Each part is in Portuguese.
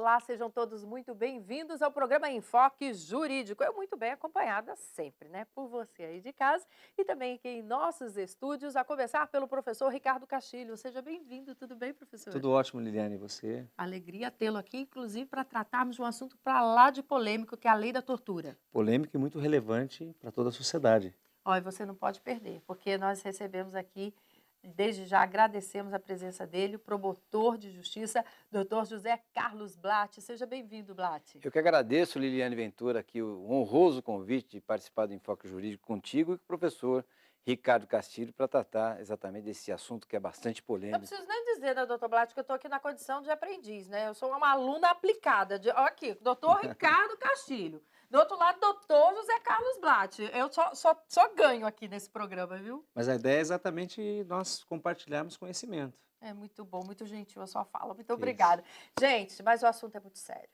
olá, sejam todos muito bem-vindos ao programa Enfoque Jurídico. Eu muito bem acompanhada sempre, né, por você aí de casa e também aqui em nossos estúdios, a começar pelo professor Ricardo Castilho. Seja bem-vindo, tudo bem, professor? Tudo ótimo, Liliane, e você? Alegria tê-lo aqui, inclusive para tratarmos de um assunto para lá de polêmico, que é a lei da tortura. Polêmico e muito relevante para toda a sociedade. Olha, você não pode perder, porque nós recebemos aqui, desde já agradecemos a presença dele, o promotor de justiça, doutor José Carlos Blatt. Seja bem-vindo, Blatt. Eu que agradeço, Liliane Ventura, aqui o honroso convite de participar do Enfoque Jurídico contigo e com o professor Ricardo Castilho para tratar exatamente desse assunto que é bastante Não polêmico. preciso nem dizer, né, doutor Blatt, que eu estou aqui na condição de aprendiz, né? Eu sou uma aluna aplicada. Ó, aqui, doutor Ricardo Castilho. Do outro lado, doutor José Carlos Blatt. Eu só ganho aqui nesse programa, viu? Mas a ideia é exatamente nós compartilharmos conhecimento. É muito bom, muito gentil a sua fala. Muito Isso. obrigada. Gente, mas o assunto é muito sério.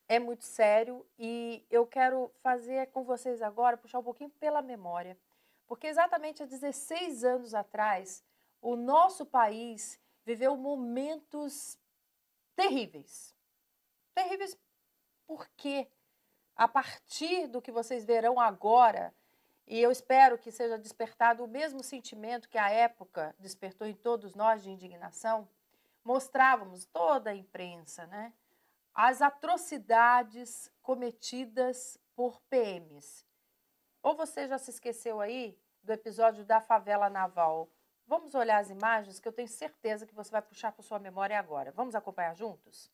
É muito sério e eu quero fazer com vocês agora, puxar um pouquinho pela memória. Porque exatamente há 16 anos atrás, o nosso país viveu momentos terríveis. Terríveis porque, a partir do que vocês verão agora, e eu espero que seja despertado o mesmo sentimento que a época despertou em todos nós de indignação, mostrávamos toda a imprensa, né? As atrocidades cometidas por PMs. Ou você já se esqueceu aí do episódio da favela naval? Vamos olhar as imagens que eu tenho certeza que você vai puxar para sua memória agora. Vamos acompanhar juntos?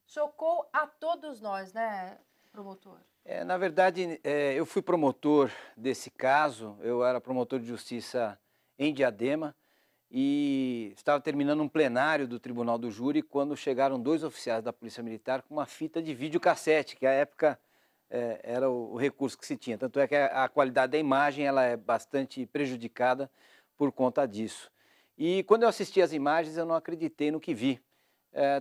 Chocou a todos nós, né, promotor? Na verdade, eu fui promotor desse caso, eu era promotor de justiça em Diadema e estava terminando um plenário do Tribunal do Júri quando chegaram dois oficiais da Polícia Militar com uma fita de videocassete, que à época era o recurso que se tinha. Tanto é que a qualidade da imagem ela é bastante prejudicada por conta disso. E quando eu assisti as imagens, eu não acreditei no que vi.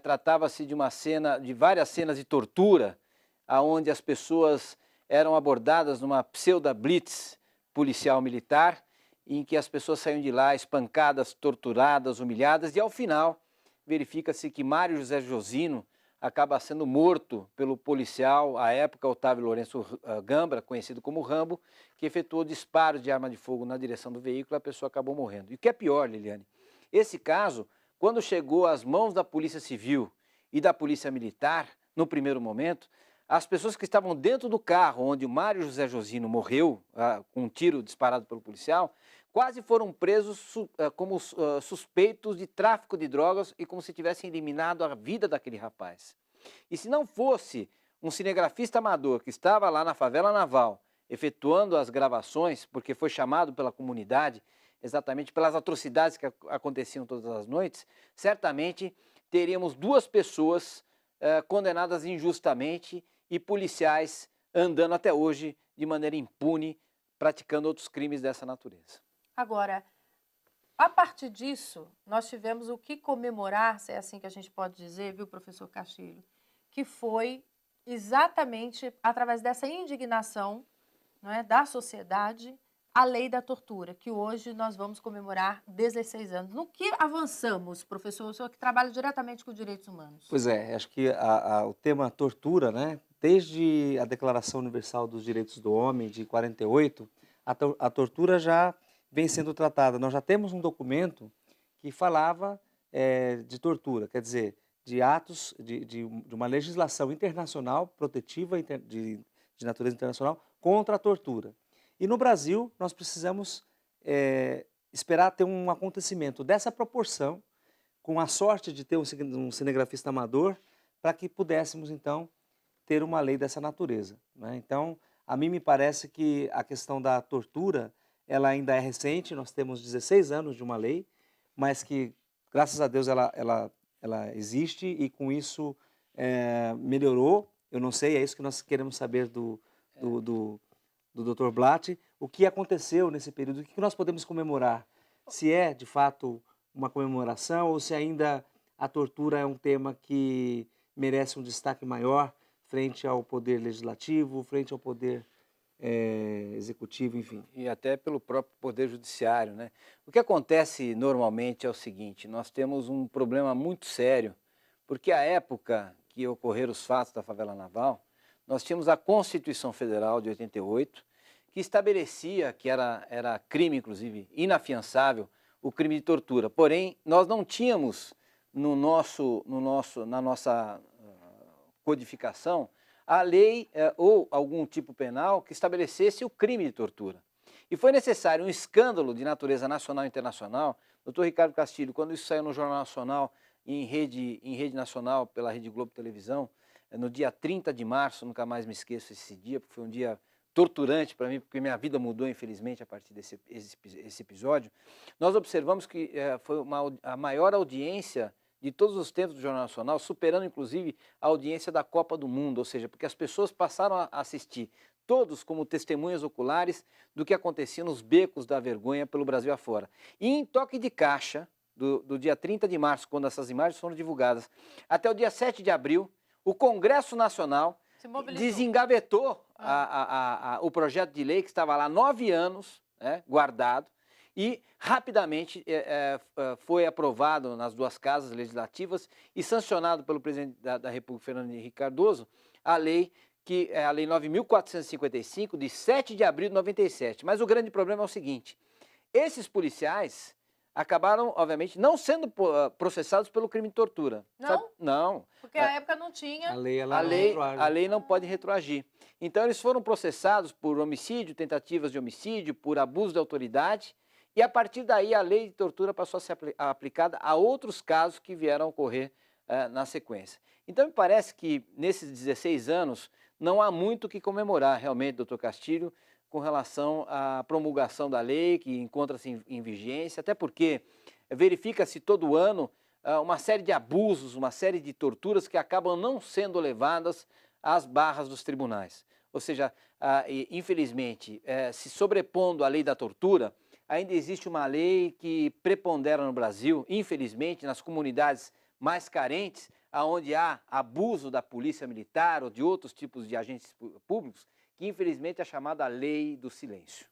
Tratava-se de várias cenas de tortura, onde as pessoas eram abordadas numa pseudo-blitz policial militar, em que as pessoas saíam de lá espancadas, torturadas, humilhadas, e ao final verifica-se que Mário José Josino acaba sendo morto pelo policial, à época Otávio Lourenço Gambra, conhecido como Rambo, que efetuou disparos de arma de fogo na direção do veículo e a pessoa acabou morrendo. E o que é pior, Liliane, esse caso, quando chegou às mãos da Polícia Civil e da Polícia Militar, no primeiro momento, as pessoas que estavam dentro do carro onde o Mário José Josino morreu, com um tiro disparado pelo policial, quase foram presos como suspeitos de tráfico de drogas e como se tivessem eliminado a vida daquele rapaz. E se não fosse um cinegrafista amador que estava lá na favela naval, efetuando as gravações, porque foi chamado pela comunidade, exatamente pelas atrocidades que aconteciam todas as noites, certamente teríamos duas pessoas condenadas injustamente e policiais andando até hoje de maneira impune, praticando outros crimes dessa natureza. Agora, a partir disso, nós tivemos o que comemorar, se é assim que a gente pode dizer, viu, professor Castilho, que foi exatamente através dessa indignação, não é, da sociedade, a lei da tortura, que hoje nós vamos comemorar 16 anos. No que avançamos, professor, o senhor que trabalha diretamente com direitos humanos? Pois é, acho que o tema tortura, né? Desde a Declaração Universal dos Direitos do Homem, de 48, a tortura já vem sendo tratada. Nós já temos um documento que falava de tortura, quer dizer, de atos, de uma legislação internacional protetiva de natureza internacional contra a tortura. E no Brasil, nós precisamos esperar ter um acontecimento dessa proporção, com a sorte de ter um cinegrafista amador, para que pudéssemos, então, ter uma lei dessa natureza, né? Então, a mim me parece que a questão da tortura, ela ainda é recente, nós temos 16 anos de uma lei, mas que, graças a Deus, ela existe e com isso melhorou. Eu não sei, é isso que nós queremos saber do Dr. Blatt, o que aconteceu nesse período, o que nós podemos comemorar, se é, de fato, uma comemoração ou se ainda a tortura é um tema que merece um destaque maior frente ao poder legislativo, frente ao poder executivo, enfim. E até pelo próprio Poder Judiciário, né? O que acontece normalmente é o seguinte, nós temos um problema muito sério porque à época que ocorreram os fatos da favela naval, nós tínhamos a Constituição Federal de 88, que estabelecia que era crime, inclusive, inafiançável, o crime de tortura. Porém, nós não tínhamos na nossa codificação a lei ou algum tipo penal que estabelecesse o crime de tortura. E foi necessário um escândalo de natureza nacional e internacional. Doutor Ricardo Castilho, quando isso saiu no Jornal Nacional, em rede nacional, pela Rede Globo Televisão, no dia 30 de março, nunca mais me esqueço esse dia, porque foi um dia torturante para mim, porque minha vida mudou, infelizmente, a partir desse episódio. Nós observamos que foi a maior audiência de todos os tempos do Jornal Nacional, superando, inclusive, a audiência da Copa do Mundo, ou seja, porque as pessoas passaram a assistir, todos como testemunhas oculares do que acontecia nos becos da vergonha pelo Brasil afora. E em toque de caixa, do dia 30 de março, quando essas imagens foram divulgadas, até o dia 7 de abril, o Congresso Nacional desengavetou o projeto de lei que estava lá há 9 anos, guardado, e rapidamente foi aprovado nas duas casas legislativas e sancionado pelo presidente da República, Fernando Henrique Cardoso, a lei que é a Lei 9.455, de 7 de abril de 97. Mas o grande problema é o seguinte: esses policiais acabaram, obviamente, não sendo processados pelo crime de tortura. Não? Sabe? Não. Porque a época não tinha. A lei não pode retroagir. Então, eles foram processados por homicídio, tentativas de homicídio, por abuso de autoridade, e a partir daí a lei de tortura passou a ser aplicada a outros casos que vieram a ocorrer na sequência. Então, me parece que nesses 16 anos não há muito o que comemorar, realmente, doutor Castilho, com relação à promulgação da lei, que encontra-se em vigência, até porque verifica-se todo ano uma série de abusos, uma série de torturas que acabam não sendo levadas às barras dos tribunais. Ou seja, infelizmente, se sobrepondo à lei da tortura, ainda existe uma lei que prepondera no Brasil, infelizmente, nas comunidades mais carentes, onde há abuso da polícia militar ou de outros tipos de agentes públicos, que infelizmente é chamada lei do silêncio.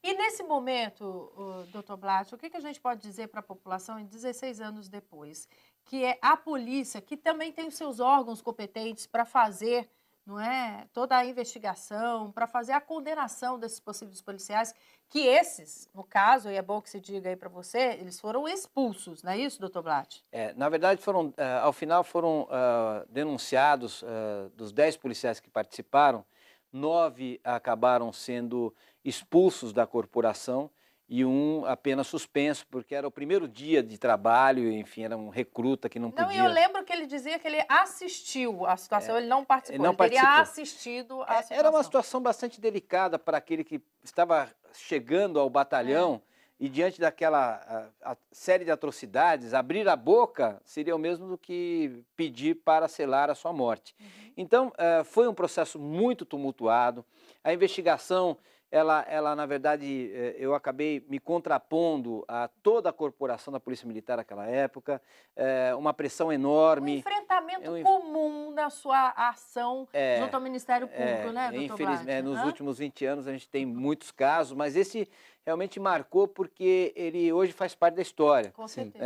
E nesse momento, doutor Blatt, o que a gente pode dizer para a população em 16 anos depois? Que é a polícia, que também tem os seus órgãos competentes para fazer, não é, toda a investigação, para fazer a condenação desses possíveis policiais, que esses, no caso, e é bom que se diga aí para você, eles foram expulsos, não é isso, doutor Blatt? Na verdade, ao final foram denunciados, dos 10 policiais que participaram, 9 acabaram sendo expulsos da corporação e um apenas suspenso, porque era o primeiro dia de trabalho, enfim, era um recruta que não podia... Não, e eu lembro que ele dizia que ele assistiu à situação, ele não participou, ele teria assistido à situação. Era uma situação bastante delicada para aquele que estava chegando ao batalhão e diante daquela a série de atrocidades, abrir a boca seria o mesmo do que pedir para selar a sua morte. Então, foi um processo muito tumultuado, a investigação... Ela, na verdade, eu acabei me contrapondo a toda a corporação da Polícia Militar naquela época, uma pressão enorme. Um enfrentamento comum na sua ação junto ao Ministério Público, né, doutor infelizmente, nos últimos 20 anos a gente tem muitos casos, mas esse realmente marcou porque ele hoje faz parte da história. Com certeza.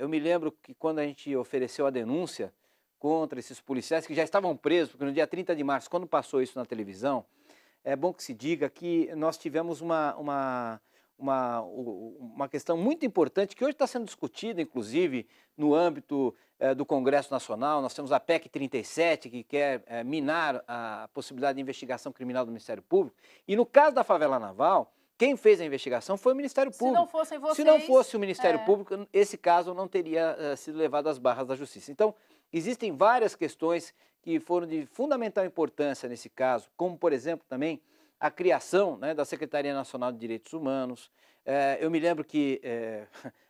Eu me lembro que quando a gente ofereceu a denúncia contra esses policiais que já estavam presos, porque no dia 30 de março, quando passou isso na televisão, é bom que se diga que nós tivemos uma questão muito importante que hoje está sendo discutida, inclusive, no âmbito do Congresso Nacional. Nós temos a PEC 37, que quer minar a possibilidade de investigação criminal do Ministério Público. E no caso da favela naval, quem fez a investigação foi o Ministério Público. Se não fossem vocês... Se não fosse o Ministério Público, esse caso não teria sido levado às barras da Justiça. Então, existem várias questões que foram de fundamental importância nesse caso, como, por exemplo, também a criação, né, da Secretaria Nacional de Direitos Humanos. Eu me lembro que,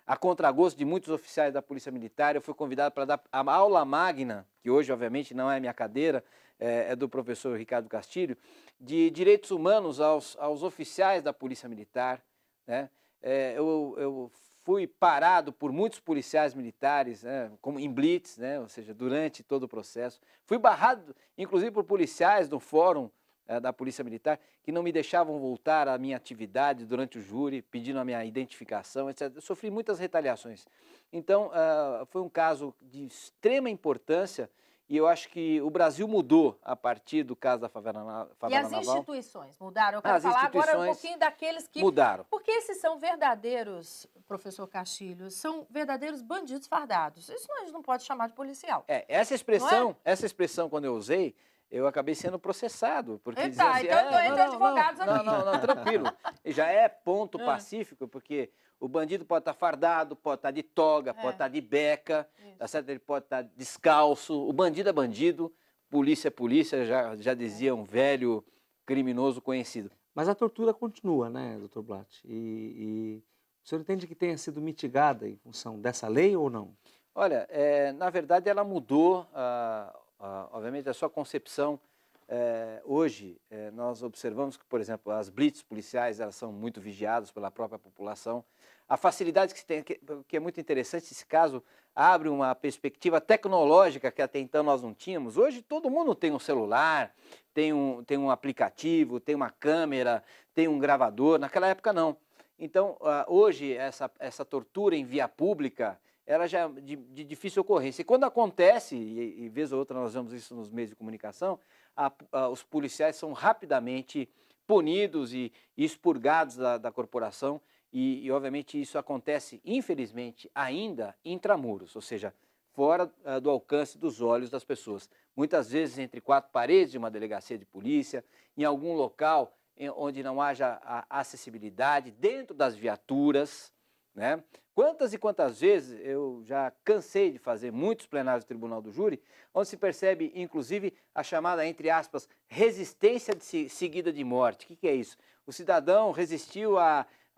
a contragosto de muitos oficiais da Polícia Militar, eu fui convidado para dar a aula magna, que hoje, obviamente, não é minha cadeira, é do professor Ricardo Castilho, de direitos humanos aos oficiais da Polícia Militar, né? Eu fui parado por muitos policiais militares, né, como em blitz, né, ou seja, durante todo o processo. Fui barrado, inclusive, por policiais do fórum da Polícia Militar, que não me deixavam voltar à minha atividade durante o júri, pedindo a minha identificação, etc. Eu sofri muitas retaliações. Então, foi um caso de extrema importância e eu acho que o Brasil mudou a partir do caso da favela E as naval. instituições mudaram? Eu quero As falar agora um instituições pouquinho daqueles que... mudaram. Porque esses são verdadeiros, professor Castilho, são verdadeiros bandidos fardados. Isso a gente não pode chamar de policial. Essa expressão, quando eu usei, eu acabei sendo processado. Porque dizia assim, então estou entre advogados aqui. Não, tranquilo. E já é ponto pacífico, porque o bandido pode estar fardado, pode estar de toga, pode estar de beca, tá certo? Ele pode estar descalço. O bandido é bandido, polícia é polícia, já dizia um velho criminoso conhecido. Mas a tortura continua, né, doutor Blatt? E o senhor entende que tenha sido mitigada em função dessa lei ou não? Olha, na verdade ela mudou, obviamente, a sua concepção. Hoje, nós observamos que, por exemplo, as blitz policiais elas são muito vigiadas pela própria população. A facilidade que se tem, que é muito interessante, esse caso abre uma perspectiva tecnológica que até então nós não tínhamos. Hoje todo mundo tem um celular, tem um aplicativo, tem uma câmera, tem um gravador. Naquela época não. Então, hoje, essa tortura em via pública, ela já é de difícil ocorrência. E quando acontece, e vez ou outra nós vemos isso nos meios de comunicação, os policiais são rapidamente punidos e expurgados da corporação e, obviamente, isso acontece, infelizmente, ainda intramuros, ou seja, fora do alcance dos olhos das pessoas. Muitas vezes entre quatro paredes de uma delegacia de polícia, em algum local onde não haja acessibilidade, dentro das viaturas, né? Quantas e quantas vezes eu já cansei de fazer muitos plenários do Tribunal do Júri, onde se percebe, inclusive, a chamada, entre aspas, resistência seguida de morte. O que é isso? O cidadão resistiu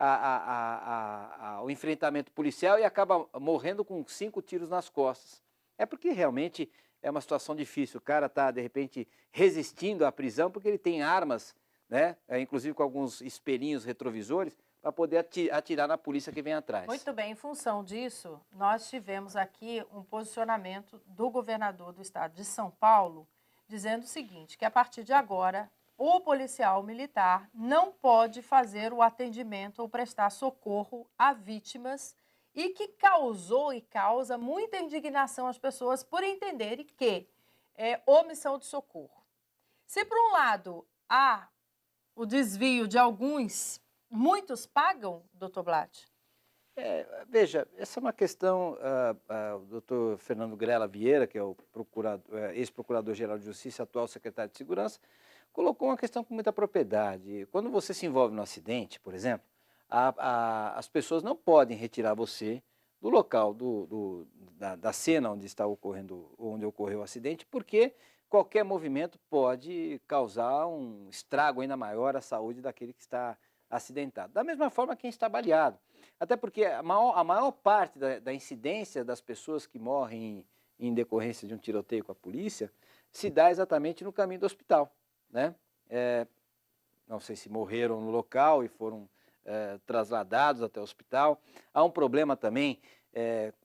ao enfrentamento policial e acaba morrendo com 5 tiros nas costas. É porque realmente é uma situação difícil. O cara está, de repente, resistindo à prisão porque ele tem armas, né? Inclusive com alguns espelhinhos retrovisores, para poder atirar na polícia que vem atrás. Muito bem, em função disso, nós tivemos aqui um posicionamento do governador do estado de São Paulo, dizendo o seguinte, que a partir de agora, o policial militar não pode fazer o atendimento ou prestar socorro a vítimas e que causou e causa muita indignação às pessoas por entenderem que é omissão de socorro. Se, por um lado, há o desvio de alguns... Muitos pagam, doutor Blatt? Veja, essa é uma questão, o doutor Fernando Grela Vieira, que é o ex-procurador-geral de Justiça, atual secretário de Segurança, colocou uma questão com muita propriedade. Quando você se envolve no acidente, por exemplo, as pessoas não podem retirar você do local da cena onde está ocorrendo, onde ocorreu o acidente, porque qualquer movimento pode causar um estrago ainda maior à saúde daquele que está acidentado. Da mesma forma quem está baleado. Até porque a maior parte da incidência das pessoas que morrem em decorrência de um tiroteio com a polícia se dá exatamente no caminho do hospital, né? Não sei se morreram no local e foram trasladados até o hospital. Há um problema também,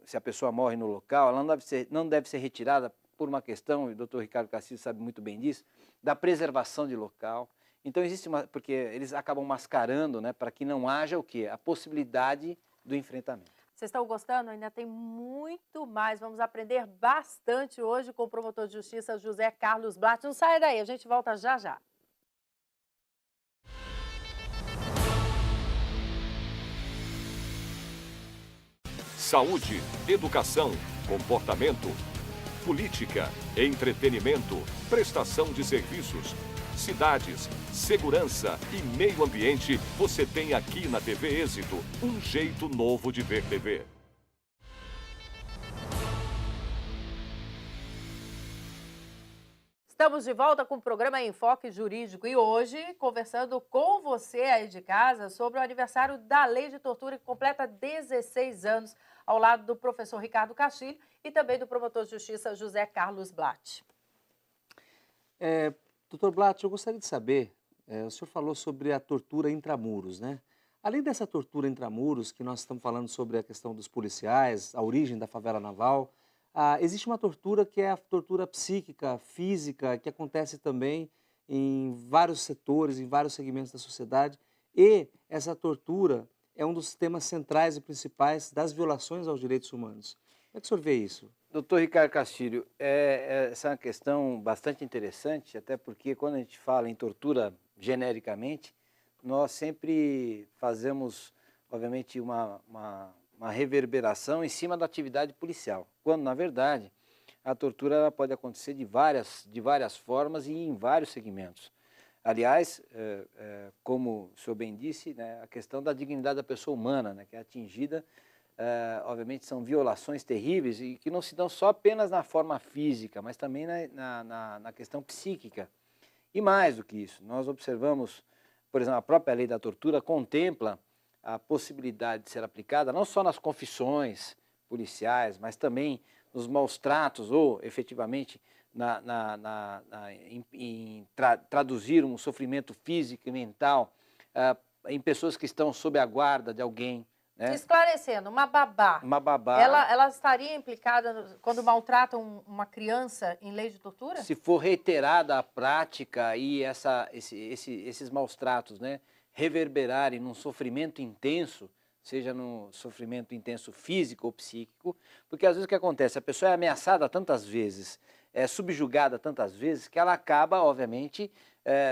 se a pessoa morre no local, ela não deve ser retirada por uma questão, e o doutor Ricardo Castilho sabe muito bem disso, da preservação de local. Então existe porque eles acabam mascarando, né, para que não haja o quê? A possibilidade do enfrentamento. Vocês estão gostando? Ainda tem muito mais. Vamos aprender bastante hoje com o promotor de justiça José Carlos Blatt. Não saia daí, a gente volta já já. Saúde, educação, comportamento, política, entretenimento, prestação de serviços, cidades, segurança e meio ambiente, você tem aqui na TV Êxito um jeito novo de ver TV. Estamos de volta com o programa Enfoque Jurídico e hoje conversando com você aí de casa sobre o aniversário da Lei de Tortura que completa 16 anos ao lado do professor Ricardo Castilho e também do promotor de justiça José Carlos Blatt. Doutor Blatt, eu gostaria de saber, o senhor falou sobre a tortura intramuros, né? Além dessa tortura intramuros, que nós estamos falando sobre a questão dos policiais, a origem da favela naval, existe uma tortura que é a tortura psíquica, física, que acontece também em vários setores, em vários segmentos da sociedade, e essa tortura é um dos temas centrais e principais das violações aos direitos humanos. Como é que o senhor vê isso? Doutor Ricardo Castilho, essa é uma questão bastante interessante, até porque quando a gente fala em tortura genericamente, nós sempre fazemos, obviamente, uma reverberação em cima da atividade policial, quando, na verdade, a tortura ela pode acontecer de várias formas e em vários segmentos. Aliás, como o senhor bem disse, né, a questão da dignidade da pessoa humana, né, que é atingida, obviamente são violações terríveis e que não se dão só apenas na forma física, mas também na questão psíquica. E mais do que isso, nós observamos, por exemplo, a própria lei da tortura contempla a possibilidade de ser aplicada não só nas confissões policiais, mas também nos maus tratos ou, efetivamente, em traduzir um sofrimento físico e mental em pessoas que estão sob a guarda de alguém. Né? Esclarecendo, uma babá. Uma babá. Ela estaria implicada quando maltratam uma criança em lei de tortura? Se for reiterada a prática e esses maus tratos, né, reverberarem num sofrimento intenso, seja no sofrimento intenso físico ou psíquico, porque às vezes o que acontece, a pessoa é ameaçada tantas vezes, é subjugada tantas vezes, que ela acaba, obviamente,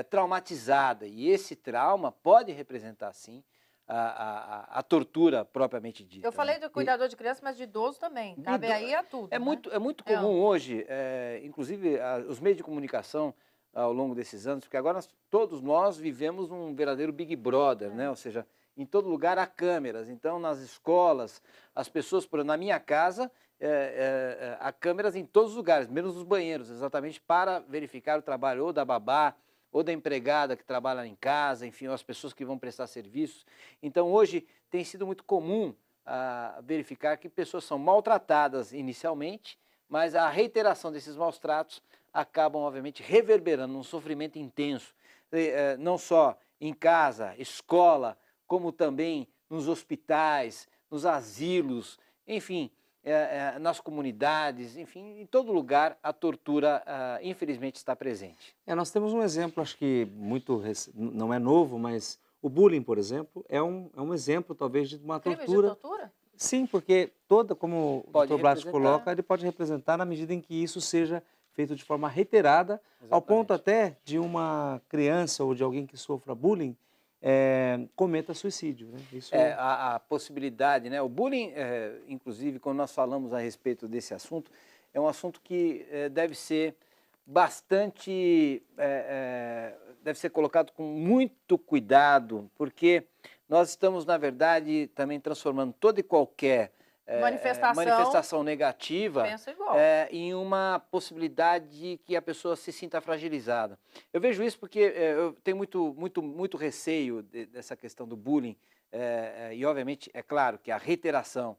traumatizada. E esse trauma pode representar, sim, a tortura propriamente dita. Eu falei do cuidador de criança, mas de idoso também. Cabe aí a tudo. É muito comum hoje, inclusive os meios de comunicação ao longo desses anos, porque agora todos nós vivemos um verdadeiro Big Brother, né? Ou seja, em todo lugar há câmeras. Então, nas escolas, as pessoas, por exemplo, na minha casa, há câmeras em todos os lugares, menos nos banheiros, exatamente para verificar o trabalho ou da babá, ou da empregada que trabalha em casa, enfim, ou as pessoas que vão prestar serviços. Então, hoje tem sido muito comum verificar que pessoas são maltratadas inicialmente, mas a reiteração desses maus tratos acabam, obviamente, reverberando num sofrimento intenso, não só em casa, escola, como também nos hospitais, nos asilos, enfim, nas comunidades, enfim, em todo lugar a tortura, infelizmente, está presente. Nós temos um exemplo, acho que não é novo, mas o bullying, por exemplo, é um exemplo, talvez, de uma tortura. Crime de tortura? Sim, porque como o Dr. Blas coloca, ele pode representar na medida em que isso seja feito de forma reiterada, exatamente, ao ponto até de uma criança ou de alguém que sofra bullying cometa suicídio. Né? Isso... a possibilidade, né? O bullying, inclusive, quando nós falamos a respeito desse assunto, é um assunto que deve ser bastante, deve ser colocado com muito cuidado, porque nós estamos, na verdade, também transformando toda e qualquer manifestação negativa em uma possibilidade que a pessoa se sinta fragilizada. Eu vejo isso porque eu tenho muito receio dessa questão do bullying e, obviamente, é claro que a reiteração,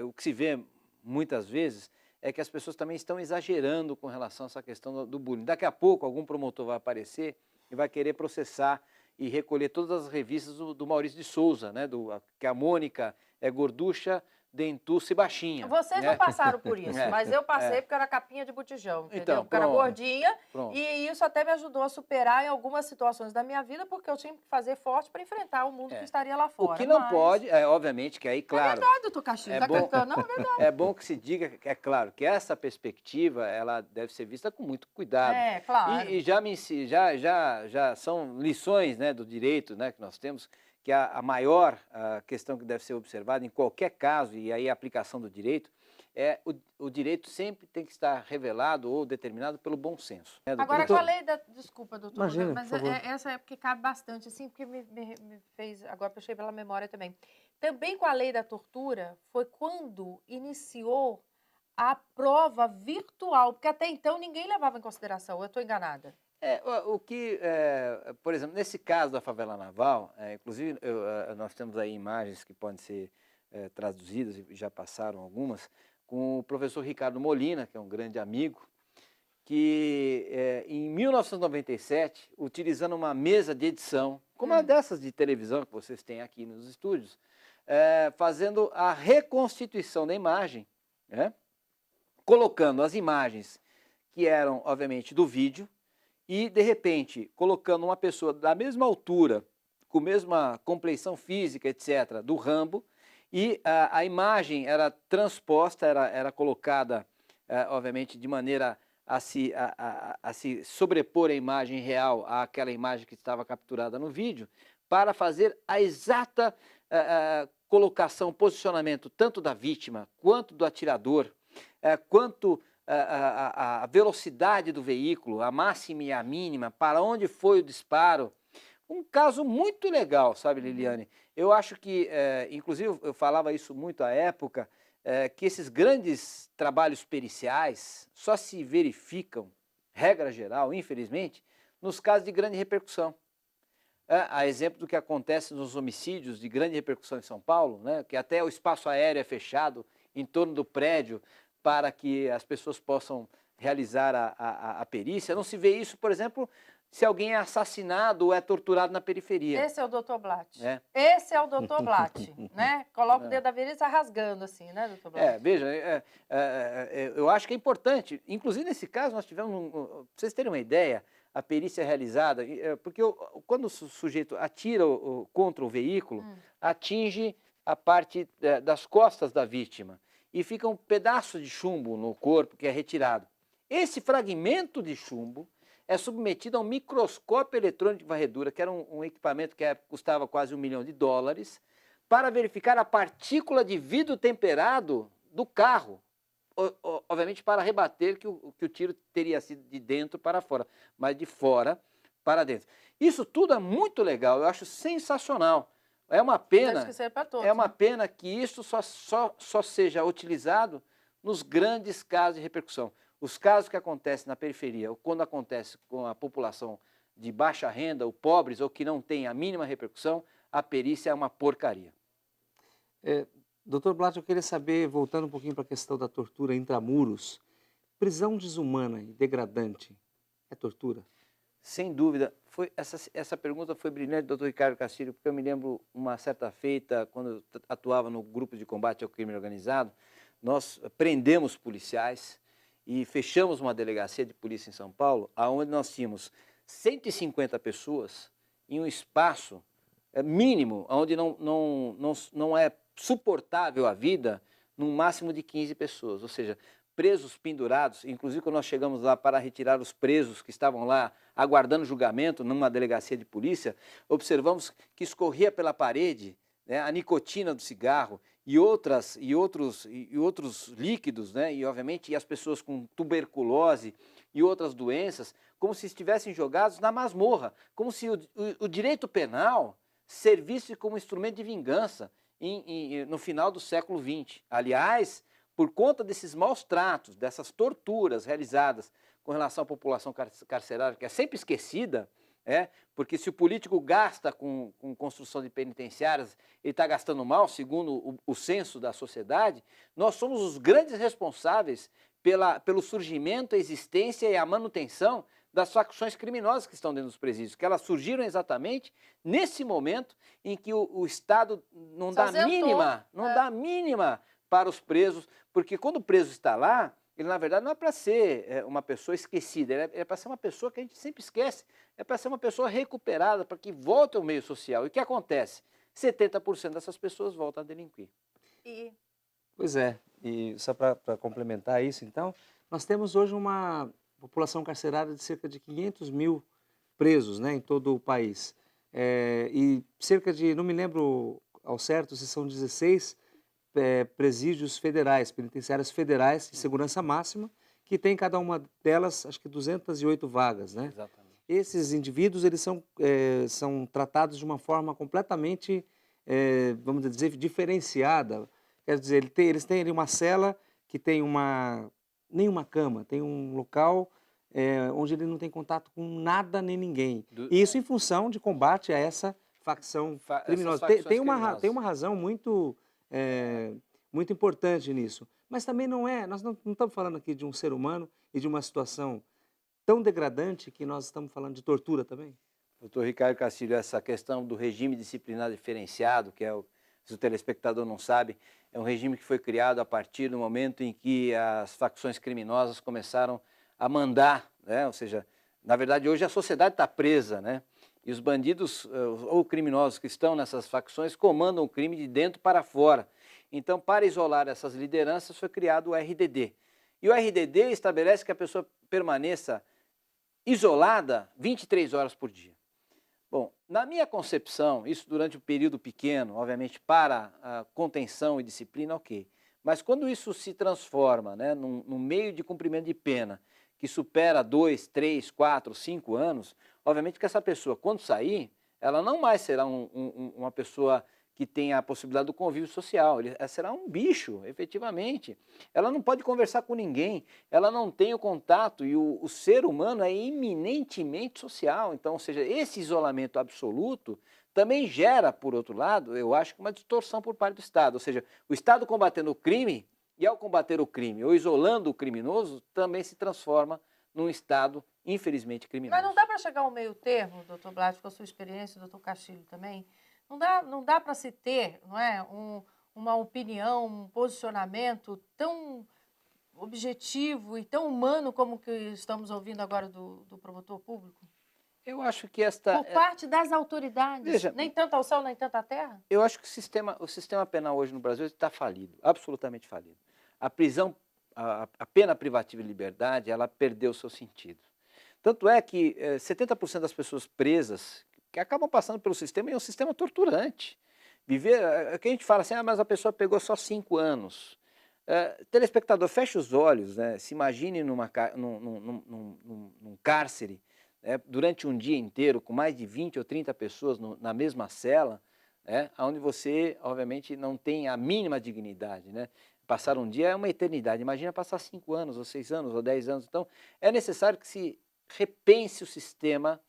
o que se vê muitas vezes é que as pessoas também estão exagerando com relação a essa questão do bullying. Daqui a pouco algum promotor vai aparecer e vai querer processar e recolher todas as revistas do Maurício de Souza, né, que a Mônica é gorducha, dentuça e baixinha. Vocês não passaram por isso, mas eu passei porque eu era capinha de botijão, entendeu? Então, porque era gordinha e isso até me ajudou a superar em algumas situações da minha vida, porque eu tinha que fazer forte para enfrentar o mundo que estaria lá fora. O que não pode, obviamente, que aí, claro... É verdade, doutor Castilho, não, é verdade. É bom que se diga, é claro, que essa perspectiva, ela deve ser vista com muito cuidado. Claro. E já são lições, né, do direito, né, que nós temos, que a maior questão que deve ser observada em qualquer caso, e aí a aplicação do direito, o direito sempre tem que estar revelado ou determinado pelo bom senso. Né, agora, com a lei da... Desculpa, doutor, imagina, mas essa é porque cabe bastante, assim, porque me fez... Agora puxei pela memória também. Também com a lei da tortura foi quando iniciou a prova virtual, porque até então ninguém levava em consideração, eu estou enganada. Por exemplo, nesse caso da favela naval, inclusive nós temos aí imagens que podem ser traduzidas, e já passaram algumas, com o professor Ricardo Molina, que é um grande amigo, que em 1997, utilizando uma mesa de edição, como uma dessas de televisão que vocês têm aqui nos estúdios, fazendo a reconstituição da imagem, né? Colocando as imagens que eram, obviamente, do vídeo, e, de repente, colocando uma pessoa da mesma altura, com a mesma compleição física, etc., do Rambo, e a imagem era transposta, era colocada, obviamente, de maneira a se sobrepor a imagem real àquela imagem que estava capturada no vídeo, para fazer a exata colocação, posicionamento, tanto da vítima, quanto do atirador, quanto a velocidade do veículo, a máxima e a mínima, para onde foi o disparo. Um caso muito legal, sabe, Liliane? Eu acho que, inclusive, eu falava isso muito à época, que esses grandes trabalhos periciais só se verificam, regra geral, infelizmente, nos casos de grande repercussão. A exemplo do que acontece nos homicídios de grande repercussão em São Paulo, né, que até o espaço aéreo é fechado em torno do prédio para que as pessoas possam realizar a perícia. Não se vê isso, por exemplo, se alguém é assassinado ou é torturado na periferia. Esse é o Dr. Blatt. É. Esse é o Dr. Blatt, né? Coloca o dedo da virilha e sai rasgando assim, né, Dr. Blatt? Veja, eu acho que é importante. Inclusive, nesse caso, nós tivemos, para vocês terem uma ideia, a perícia realizada, porque quando o sujeito atira contra o veículo, atinge a parte das costas da vítima e fica um pedaço de chumbo no corpo que é retirado. Esse fragmento de chumbo é submetido a um microscópio eletrônico de varredura, que era um equipamento que custava quase $1 milhão, para verificar a partícula de vidro temperado do carro. Obviamente para rebater que o tiro teria sido de dentro para fora, mas de fora para dentro. Isso tudo é muito legal, eu acho sensacional. É uma pena, pena que isso só seja utilizado nos grandes casos de repercussão. Os casos que acontecem na periferia, ou quando acontece com a população de baixa renda, ou pobres, ou que não tem a mínima repercussão, a perícia é uma porcaria. Doutor Blatt, eu queria saber, voltando um pouquinho para a questão da tortura intramuros, prisão desumana e degradante é tortura? Sem dúvida. Essa pergunta foi brilhante, doutor Ricardo Castilho, porque eu me lembro uma certa feita, quando eu atuava no grupo de combate ao crime organizado, nós prendemos policiais e fechamos uma delegacia de polícia em São Paulo, onde nós tínhamos 150 pessoas em um espaço mínimo, onde não é suportável a vida, num máximo de 15 pessoas, ou seja, presos pendurados, inclusive quando nós chegamos lá para retirar os presos que estavam lá aguardando julgamento numa delegacia de polícia, observamos que escorria pela parede, né, a nicotina do cigarro e outros líquidos, né, e obviamente as pessoas com tuberculose e outras doenças, como se estivessem jogados na masmorra, como se o direito penal servisse como instrumento de vingança no final do século XX. Aliás, por conta desses maus tratos, dessas torturas realizadas com relação à população carcerária, que é sempre esquecida, porque se o político gasta com construção de penitenciárias, ele está gastando mal, segundo o censo da sociedade, nós somos os grandes responsáveis pelo surgimento, a existência e a manutenção das facções criminosas que estão dentro dos presídios, que elas surgiram exatamente nesse momento em que o Estado não dá a mínima para os presos, porque quando o preso está lá, ele na verdade não é para ser uma pessoa esquecida, é para ser uma pessoa que a gente sempre esquece, é para ser uma pessoa recuperada, para que volte ao meio social. E o que acontece? 70% dessas pessoas voltam a delinquir. Pois é, e só para complementar isso, então, nós temos hoje uma população carcerária de cerca de 500 mil presos, né, em todo o país. E cerca de, não me lembro ao certo, se são 16 presídios federais, penitenciárias federais de segurança máxima, que tem cada uma delas, acho que 208 vagas, né? Exatamente. Esses indivíduos, eles são tratados de uma forma completamente, vamos dizer, diferenciada. Quer dizer, eles têm ali uma cela que tem nenhuma cama, tem um local onde ele não tem contato com nada nem ninguém. E isso em função de combate a essa facção criminosa. Tem uma razão muito importante nisso. Mas também nós não estamos falando aqui de um ser humano e de uma situação tão degradante que nós estamos falando de tortura também. Doutor Ricardo Castilho, essa questão do regime disciplinar diferenciado, que se o telespectador não sabe, é um regime que foi criado a partir do momento em que as facções criminosas começaram a mandar, né, ou seja, Na verdade, hoje a sociedade está presa, né? E os bandidos ou criminosos que estão nessas facções comandam o crime de dentro para fora. Então, para isolar essas lideranças, foi criado o RDD. E o RDD estabelece que a pessoa permaneça isolada 23 horas por dia. Bom, na minha concepção, isso durante um período pequeno, obviamente para a contenção e disciplina, ok. Mas quando isso se transforma, né, num meio de cumprimento de pena que supera 2, 3, 4, 5 anos, obviamente que essa pessoa, quando sair, ela não mais será uma pessoa que tenha a possibilidade do convívio social, ela será um bicho, efetivamente. Ela não pode conversar com ninguém, ela não tem o contato e o ser humano é eminentemente social. Então, ou seja, esse isolamento absoluto também gera, por outro lado, eu acho que uma distorção por parte do Estado. Ou seja, o Estado combatendo o crime e ao combater o crime ou isolando o criminoso, também se transforma num Estado, infelizmente, criminoso. Mas não dá para chegar ao meio termo, doutor Blas, com a sua experiência, doutor Castilho também? Não dá para se ter, não é, uma opinião, um posicionamento tão objetivo e tão humano como o que estamos ouvindo agora do promotor público? Eu acho que esta... Por parte das autoridades, Veja, nem tanto ao céu, nem tanto à terra? Eu acho que o sistema penal hoje no Brasil está falido, absolutamente falido. A prisão, a pena privativa de liberdade, ela perdeu o seu sentido. Tanto é que 70% das pessoas presas que acabam passando pelo sistema é um sistema torturante. Viver, que a gente fala assim, mas a pessoa pegou só 5 anos. Telespectador, feche os olhos, né? Se imagine num cárcere, né? Durante um dia inteiro, com mais de 20 ou 30 pessoas na mesma cela, onde você, obviamente, não tem a mínima dignidade, né? Passar um dia é uma eternidade. Imagina passar 5 anos, ou 6 anos, ou 10 anos. Então, é necessário que se repense o sistema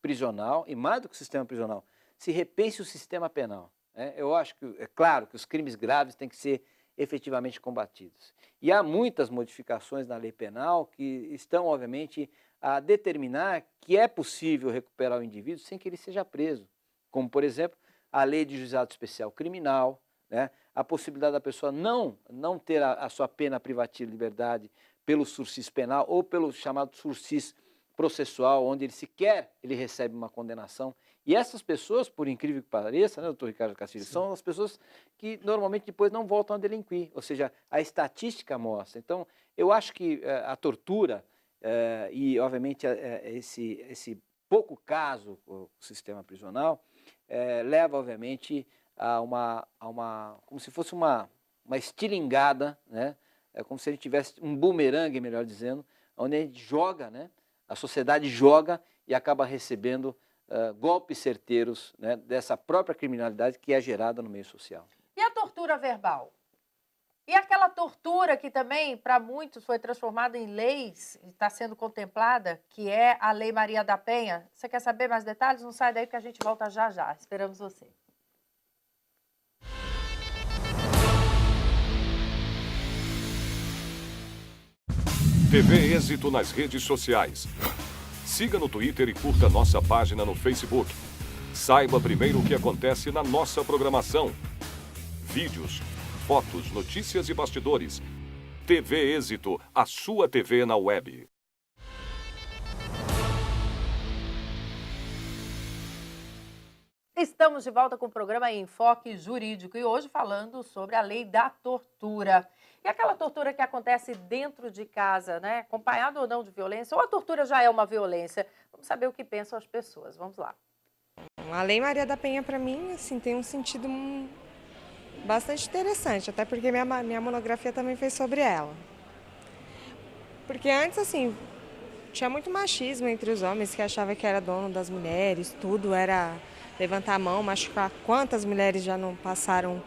prisional, e mais do que o sistema prisional, se repense o sistema penal. Eu acho que, é claro, que os crimes graves têm que ser efetivamente combatidos. E há muitas modificações na lei penal que estão, obviamente, a determinar que é possível recuperar o indivíduo sem que ele seja preso. Como, por exemplo, a lei de juizado especial criminal, né? A possibilidade da pessoa não ter a sua pena privativa de liberdade pelo sursis penal ou pelo chamado sursis processual, onde ele recebe uma condenação. E essas pessoas, por incrível que pareça, né, doutor Ricardo Castilho, são as pessoas que normalmente depois não voltam a delinquir, ou seja, a estatística mostra. Então, eu acho que a tortura e, obviamente, esse pouco caso, o sistema prisional, leva, obviamente, a uma como se fosse uma estilingada, né? É como se a gente tivesse um bumerangue, melhor dizendo, onde a gente joga, né? A sociedade joga e acaba recebendo golpes certeiros, né, dessa própria criminalidade que é gerada no meio social. E a tortura verbal? E aquela tortura que também, para muitos, foi transformada em leis, está sendo contemplada, que é a Lei Maria da Penha. Você quer saber mais detalhes? Não sai daí que a gente volta já já. Esperamos você. TV Êxito nas redes sociais. Siga no Twitter e curta nossa página no Facebook. Saiba primeiro o que acontece na nossa programação. Vídeos, fotos, notícias e bastidores. TV Êxito, a sua TV na web. Estamos de volta com o programa Enfoque Jurídico e hoje falando sobre a lei da tortura. E aquela tortura que acontece dentro de casa, né? Acompanhado ou não de violência, ou a tortura já é uma violência? Vamos saber o que pensam as pessoas. Vamos lá. A Lei Maria da Penha, para mim, assim, tem um sentido bastante interessante, até porque minha monografia também foi sobre ela. Porque antes, assim, tinha muito machismo entre os homens que achavam que era dono das mulheres, tudo era levantar a mão, machucar. Quantas mulheres já não passaram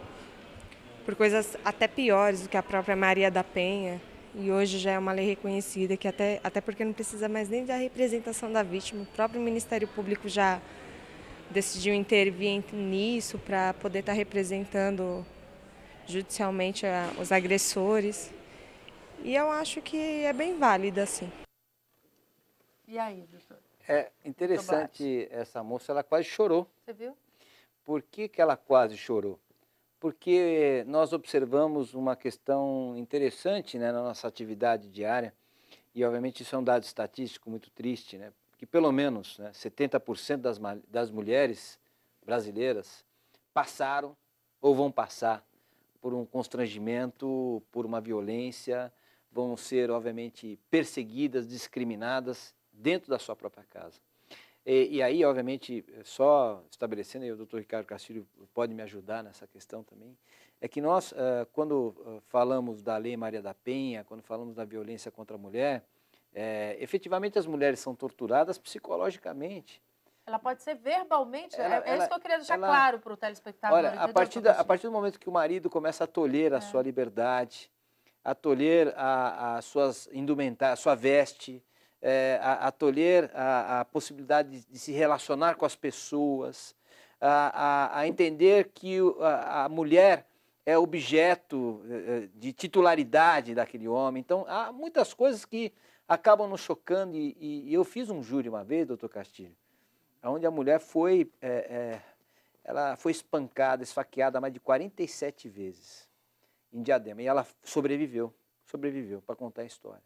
por coisas até piores do que a própria Maria da Penha? E hoje já é uma lei reconhecida, que até porque não precisa mais nem da representação da vítima. O próprio Ministério Público já decidiu intervir nisso para poder estar representando judicialmente os agressores. E eu acho que é bem válida, assim. E aí, doutor? É interessante, essa moça, ela quase chorou. Você viu? Por que ela quase chorou? Porque nós observamos uma questão interessante, né, na nossa atividade diária, e obviamente isso é um dado estatístico muito triste, né, que que pelo menos, né, 70% das mulheres brasileiras passaram ou vão passar por um constrangimento, por uma violência, vão ser, obviamente, perseguidas, discriminadas dentro da sua própria casa. E aí, obviamente, só estabelecendo, e o doutor Ricardo Castilho pode me ajudar nessa questão também, é que nós, quando falamos da Lei Maria da Penha, quando falamos da violência contra a mulher, efetivamente as mulheres são torturadas psicologicamente. Ela pode ser verbalmente, é isso ela- que eu queria deixar ela- claro para o telespectador. Olha, entendeu, a partir doutor do momento que o marido começa a tolher a sua liberdade, a tolher as suas indumentárias, a sua veste, a tolher a possibilidade de se relacionar com as pessoas, a entender que a mulher é objeto de titularidade daquele homem. Então, há muitas coisas que acabam nos chocando. E eu fiz um júri uma vez, doutor Castilho, onde a mulher ela foi espancada, esfaqueada mais de 47 vezes em Diadema. E ela sobreviveu para contar a história.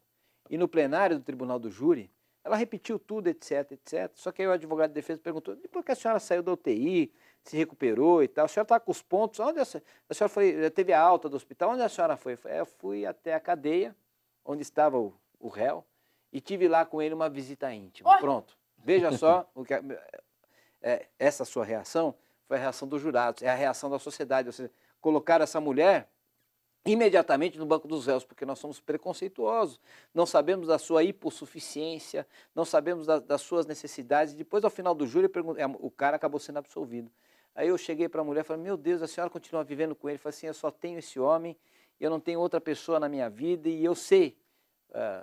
E no plenário do Tribunal do Júri, ela repetiu tudo, etc, etc. Só que aí o advogado de defesa perguntou, depois que a senhora saiu da UTI, se recuperou e tal, a senhora está com os pontos, onde a senhora foi, teve a alta do hospital, onde a senhora foi? Eu fui até a cadeia, onde estava o réu, e tive lá com ele uma visita íntima. Pronto. Veja só, essa sua reação foi a reação dos jurados, é a reação da sociedade, ou seja, colocar essa mulher imediatamente no banco dos réus, porque nós somos preconceituosos, não sabemos da sua hipossuficiência, não sabemos das suas necessidades. Depois, ao final do júri, o cara acabou sendo absolvido. Aí eu cheguei para a mulher e falei, meu Deus, a senhora continua vivendo com ele? Eu falei assim, eu só tenho esse homem, eu não tenho outra pessoa na minha vida e eu sei,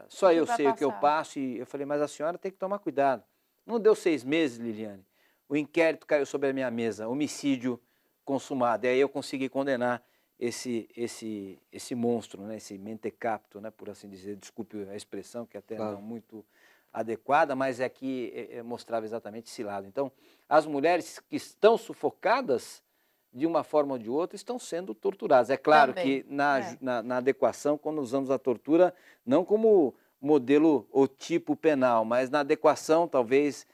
só eu sei o que eu passo. E eu falei, mas a senhora tem que tomar cuidado. Não deu 6 meses, Liliane, o inquérito caiu sobre a minha mesa, homicídio consumado. E aí eu consegui condenar esse monstro, né, esse mentecapto, né, por assim dizer, desculpe a expressão, que até não é muito adequada, mas é que mostrava exatamente esse lado. Então, as mulheres que estão sufocadas, de uma forma ou de outra, estão sendo torturadas. É claro também, que na adequação, quando usamos a tortura, não como modelo ou tipo penal, mas na adequação, talvez,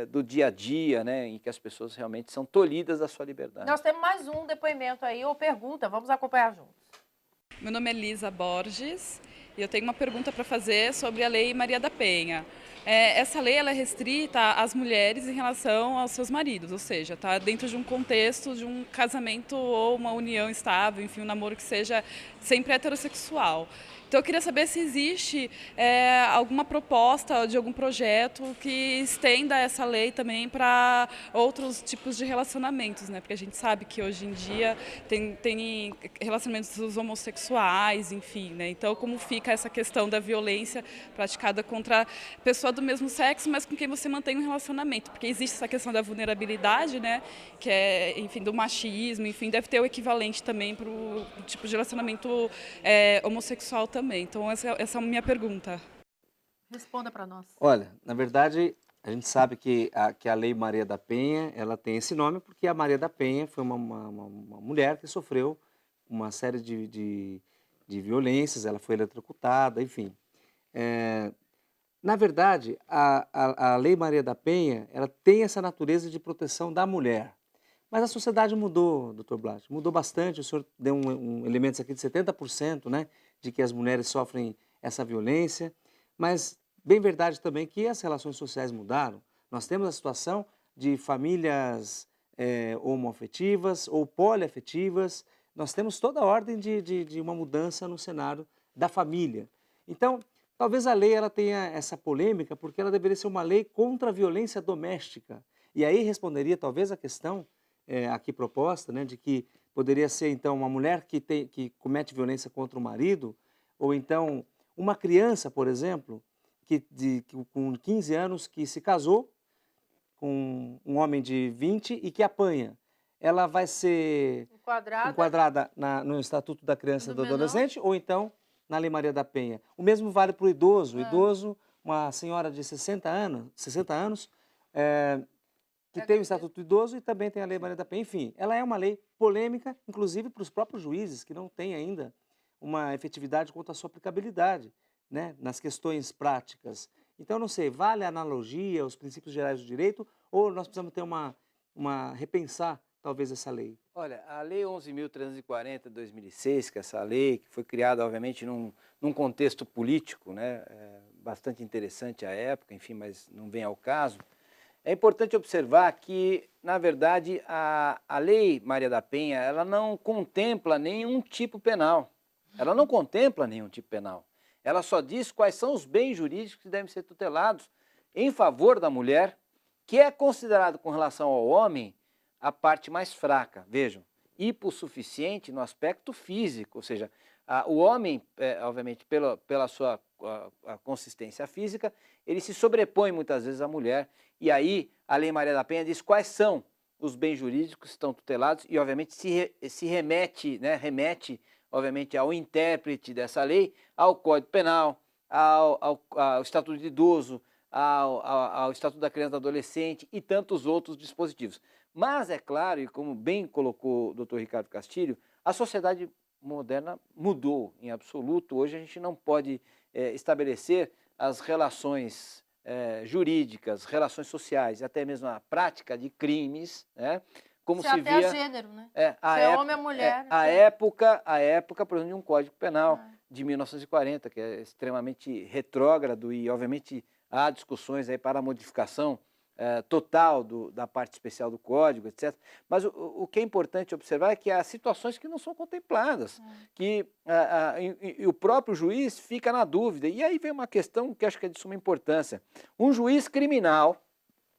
do dia a dia, né, em que as pessoas realmente são tolhidas da sua liberdade. Nós temos mais um depoimento aí, ou pergunta, vamos acompanhar juntos. Meu nome é Lisa Borges e eu tenho uma pergunta para fazer sobre a Lei Maria da Penha. Essa lei ela é restrita às mulheres em relação aos seus maridos, ou seja, está dentro de um contexto de um casamento ou uma união estável, enfim, um namoro que seja sempre heterossexual. Então eu queria saber se existe alguma proposta de algum projeto que estenda essa lei também para outros tipos de relacionamentos, né? Porque a gente sabe que hoje em dia tem relacionamentos homossexuais, enfim, né? Então como fica essa questão da violência praticada contra a pessoa do mesmo sexo, mas com quem você mantém um relacionamento? Porque existe essa questão da vulnerabilidade, né? Que é, enfim, do machismo, enfim, deve ter o equivalente também para o tipo de relacionamento homossexual também. Então, essa é a minha pergunta. Responda para nós. Olha, na verdade, a gente sabe que a Lei Maria da Penha, ela tem esse nome porque a Maria da Penha foi uma mulher que sofreu uma série de violências, ela foi eletrocutada, enfim. Na verdade, a Lei Maria da Penha, ela tem essa natureza de proteção da mulher. Mas a sociedade mudou, doutor Blas, mudou bastante. O senhor deu elementos aqui de 70%, né, de que as mulheres sofrem essa violência. Mas, bem verdade também que as relações sociais mudaram. Nós temos a situação de famílias homoafetivas ou poliafetivas. Nós temos toda a ordem de uma mudança no cenário da família. Então, talvez a lei ela tenha essa polêmica porque ela deveria ser uma lei contra a violência doméstica. E aí responderia talvez a questão aqui proposta, né, de que poderia ser então uma mulher que comete violência contra o marido, ou então uma criança, por exemplo, com 15 anos que se casou com um homem de 20 e que apanha. Ela vai ser enquadrada no Estatuto da Criança e do Adolescente ou então na Lei Maria da Penha. O mesmo vale para o idoso. O idoso, uma senhora de 60 anos que tem o Estatuto do Idoso e também tem a Lei Maria da Penha. Enfim, ela é uma lei polêmica, inclusive para os próprios juízes, que não têm ainda uma efetividade quanto à sua aplicabilidade, né, nas questões práticas. Então, não sei, vale a analogia, os princípios gerais do direito, ou nós precisamos ter repensar, talvez, essa lei? Olha, a Lei 11.340 de 2006, que é essa lei que foi criada, obviamente, num contexto político, né, bastante interessante à época, enfim, mas não vem ao caso. É importante observar que, na verdade, a Lei Maria da Penha, ela não contempla nenhum tipo penal. Ela não contempla nenhum tipo penal. Ela só diz quais são os bens jurídicos que devem ser tutelados em favor da mulher, que é considerado com relação ao homem a parte mais fraca. Vejam, hipossuficiente no aspecto físico, ou seja, o homem, obviamente, pela sua a consistência física, ele se sobrepõe muitas vezes à mulher, e aí a Lei Maria da Penha diz quais são os bens jurídicos que estão tutelados e, obviamente, se remete, obviamente, ao intérprete dessa lei, ao Código Penal, ao Estatuto de Idoso, ao Estatuto da Criança e do Adolescente e tantos outros dispositivos. Mas é claro, e como bem colocou o doutor Ricardo Castilho, a sociedade moderna mudou em absoluto. Hoje a gente não pode estabelecer as relações jurídicas, relações sociais e até mesmo a prática de crimes, né? Como se até via... gênero, né? Homem ou mulher. a época, por exemplo, de um Código Penal de 1940, que é extremamente retrógrado e, obviamente, há discussões aí para a modificação total da parte especial do Código, etc. Mas o que é importante observar é que há situações que não são contempladas, que e o próprio juiz fica na dúvida. E aí vem uma questão que acho que é de suma importância. Um juiz criminal,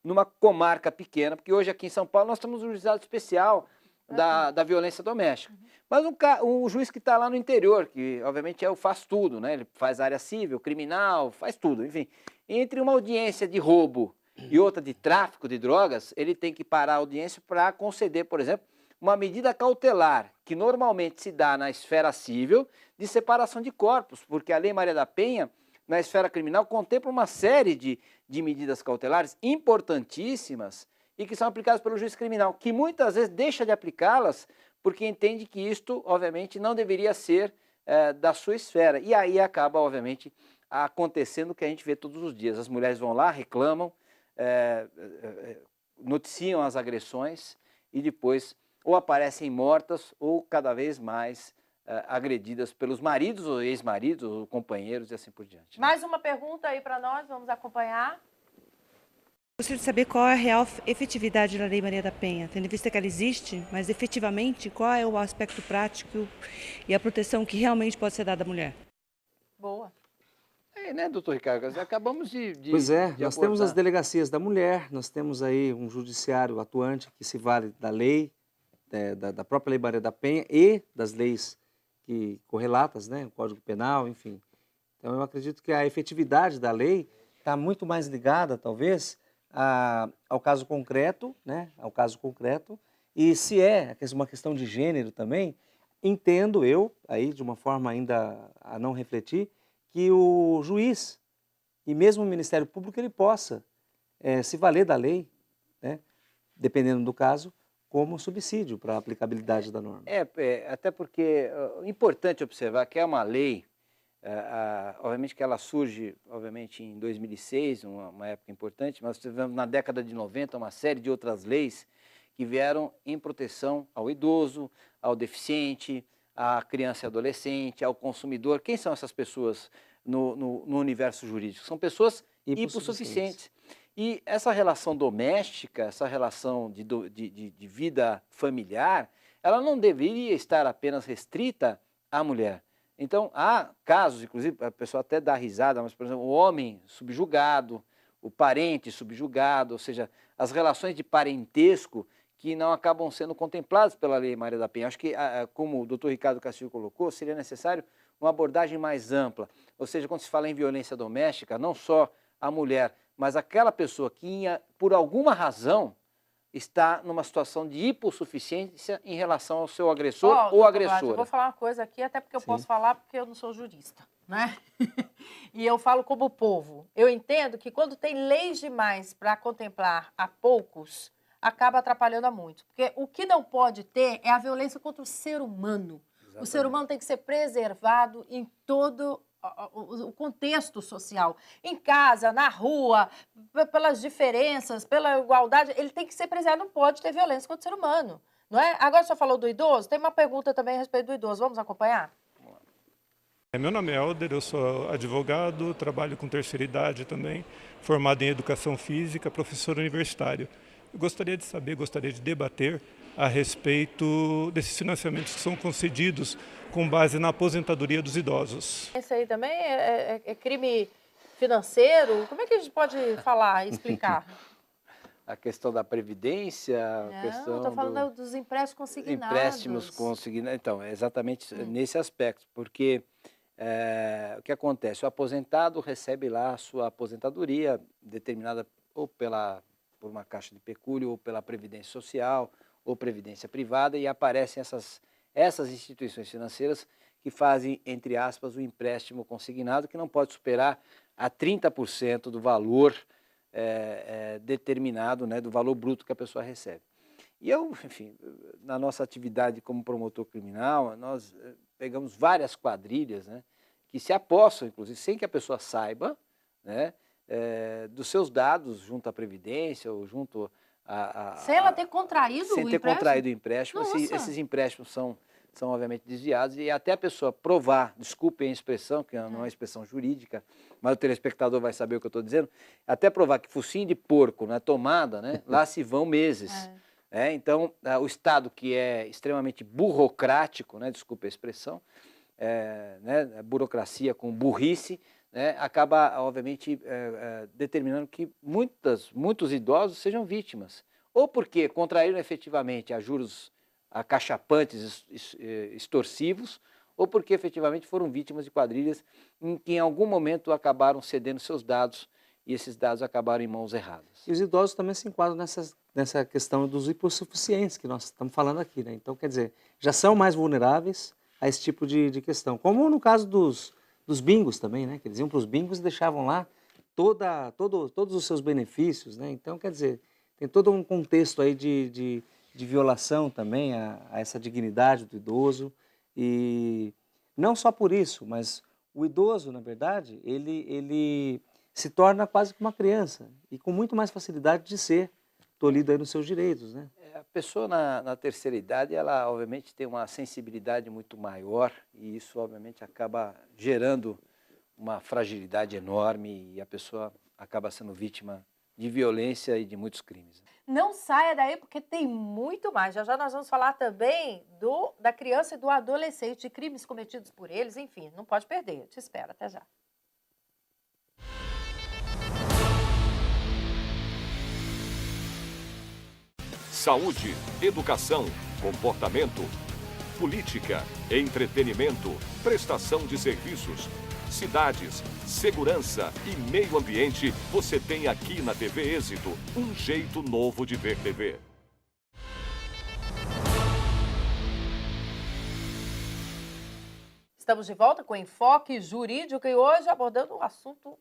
numa comarca pequena, porque hoje aqui em São Paulo nós temos um juizado especial da violência doméstica. Mas um juiz que está lá no interior, que obviamente faz tudo, né? Ele faz área civil, criminal, faz tudo, enfim. Entre uma audiência de roubo e outra de tráfico de drogas, ele tem que parar a audiência para conceder, por exemplo, uma medida cautelar, que normalmente se dá na esfera civil, de separação de corpos, porque a Lei Maria da Penha, na esfera criminal, contempla uma série de medidas cautelares importantíssimas e que são aplicadas pelo juiz criminal, que muitas vezes deixa de aplicá-las porque entende que isto, obviamente, não deveria ser da sua esfera. E aí acaba, obviamente, acontecendo o que a gente vê todos os dias. As mulheres vão lá, reclamam, noticiam as agressões e depois ou aparecem mortas ou cada vez mais agredidas pelos maridos ou ex-maridos ou companheiros e assim por diante. Mais uma pergunta aí para nós, vamos acompanhar. Gostaria de saber qual é a real efetividade da Lei Maria da Penha, tendo em vista que ela existe, mas efetivamente qual é o aspecto prático e a proteção que realmente pode ser dada à mulher? Boa. Né, doutor Ricardo? Acabamos de Pois é, de nós abordar. temos as delegacias da mulher, nós temos aí um judiciário atuante que se vale da lei, da própria Lei Maria da Penha e das leis correlatas, né, o Código Penal, enfim. Então eu acredito que a efetividade da lei está muito mais ligada, talvez, ao caso concreto, né, e se é uma questão de gênero também, entendo eu, aí de uma forma ainda a não refletir, que o juiz e mesmo o Ministério Público ele possa se valer da lei, né, dependendo do caso, como subsídio para a aplicabilidade da norma. Até porque é importante observar que é uma lei, obviamente que ela surge, obviamente, em 2006, uma época importante, mas tivemos na década de 90 uma série de outras leis que vieram em proteção ao idoso, ao deficiente, à criança e adolescente, ao consumidor. Quem são essas pessoas no universo jurídico? São pessoas hipossuficientes. E essa relação doméstica, essa relação de vida familiar, ela não deveria estar apenas restrita à mulher. Então, há casos, inclusive, a pessoa até dá risada, mas, por exemplo, o homem subjugado, o parente subjugado, ou seja, as relações de parentesco que não acabam sendo contempladas pela Lei Maria da Penha. Acho que, como o doutor Ricardo Castilho colocou, seria necessário uma abordagem mais ampla. Ou seja, quando se fala em violência doméstica, não só a mulher, mas aquela pessoa que, por alguma razão, está numa situação de hipossuficiência em relação ao seu agressor ou agressora. Eu vou falar uma coisa aqui, até porque eu posso falar porque eu não sou jurista, né? E eu falo como povo. Eu entendo que quando tem leis demais para contemplar a poucos, acaba atrapalhando a muitos. Porque o que não pode ter é a violência contra o ser humano. Exatamente. O ser humano tem que ser preservado em todo o contexto social. Em casa, na rua, pelas diferenças, pela igualdade, ele tem que ser preservado, não pode ter violência contra o ser humano. Não é? Agora o senhor falou do idoso, tem uma pergunta também a respeito do idoso. Vamos acompanhar? Meu nome é Helder, eu sou advogado, trabalho com terceira idade também, formado em educação física, professor universitário. Eu gostaria de saber, gostaria de debater a respeito desses financiamentos que são concedidos com base na aposentadoria dos idosos. Esse aí também é crime financeiro? Como é que a gente pode falar e explicar? A questão da previdência, Não, a questão eu estou falando dos empréstimos consignados. empréstimos consignados. Então, é exatamente nesse aspecto, porque o que acontece? O aposentado recebe lá a sua aposentadoria determinada ou por uma caixa de pecúlio, ou pela Previdência Social, ou Previdência Privada, e aparecem essas instituições financeiras que fazem, entre aspas, o empréstimo consignado, que não pode superar a 30% do valor determinado, né, do valor bruto que a pessoa recebe. E eu, enfim, na nossa atividade como promotor criminal, nós pegamos várias quadrilhas, né, que se apossam, inclusive, sem que a pessoa saiba, né, dos seus dados junto à Previdência ou junto sem ela ter contraído o sem ter empréstimo? contraído o empréstimo. Esses empréstimos são obviamente desviados, e até a pessoa provar, desculpem a expressão, que não é uma expressão jurídica, mas o telespectador vai saber o que eu estou dizendo, até provar que focinho de porco na tomada, né, lá se vão meses. Então, o Estado, que é extremamente burocrático, né, desculpe a expressão, né, burocracia com burrice, né, acaba, obviamente, determinando que muitos idosos sejam vítimas. Ou porque contraíram efetivamente a juros acachapantes, extorsivos, ou porque efetivamente foram vítimas de quadrilhas em que em algum momento acabaram cedendo seus dados e esses dados acabaram em mãos erradas. E os idosos também se enquadram nessa questão dos hipossuficientes que nós estamos falando aqui, né? Então, quer dizer, já são mais vulneráveis a esse tipo de questão. Como no caso dos bingos também, né? Que eles iam para os bingos e deixavam lá todos os seus benefícios, né? Então, quer dizer, tem todo um contexto aí de violação também a essa dignidade do idoso. E não só por isso, mas o idoso, na verdade, ele se torna quase que uma criança e com muito mais facilidade de ser tolhido aí nos seus direitos, né? A pessoa na terceira idade, ela obviamente tem uma sensibilidade muito maior e isso obviamente acaba gerando uma fragilidade enorme e a pessoa acaba sendo vítima de violência e de muitos crimes. Não saia daí porque tem muito mais. Já já nós vamos falar também da criança e do adolescente, de crimes cometidos por eles, enfim, não pode perder. Eu te espero, até já. Saúde, educação, comportamento, política, entretenimento, prestação de serviços, cidades, segurança e meio ambiente, você tem aqui na TV Êxito um jeito novo de ver TV. Estamos de volta com Enfoque Jurídico e hoje abordando um assunto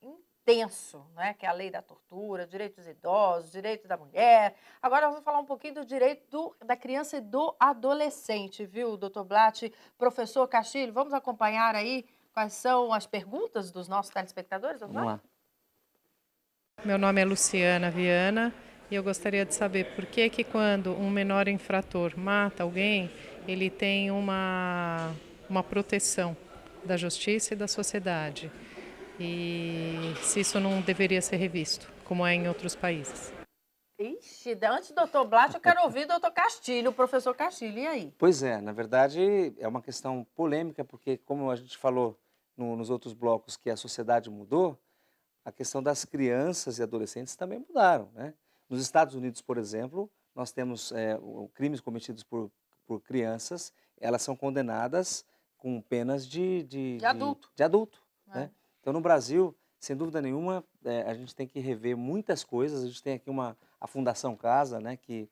intenso, né? Que é a lei da tortura, direitos dos idosos, direito da mulher. Agora vamos falar um pouquinho do direito da criança e do adolescente, viu, doutor Blatt? Professor Castilho, vamos acompanhar aí quais são as perguntas dos nossos telespectadores? Vamos lá. Meu nome é Luciana Viana e eu gostaria de saber por que quando um menor infrator mata alguém, ele tem uma proteção da justiça e da sociedade. E se isso não deveria ser revisto, como é em outros países. Ixi, antes do doutor Blatt, eu quero ouvir o doutor Castilho, o professor Castilho, e aí? Pois é, na verdade é uma questão polêmica, porque como a gente falou nos outros blocos que a sociedade mudou, a questão das crianças e adolescentes também mudaram, né? Nos Estados Unidos, por exemplo, nós temos crimes cometidos por crianças, elas são condenadas com penas de adulto, né? Então, no Brasil, sem dúvida nenhuma, a gente tem que rever muitas coisas. A gente tem aqui a Fundação Casa, né, que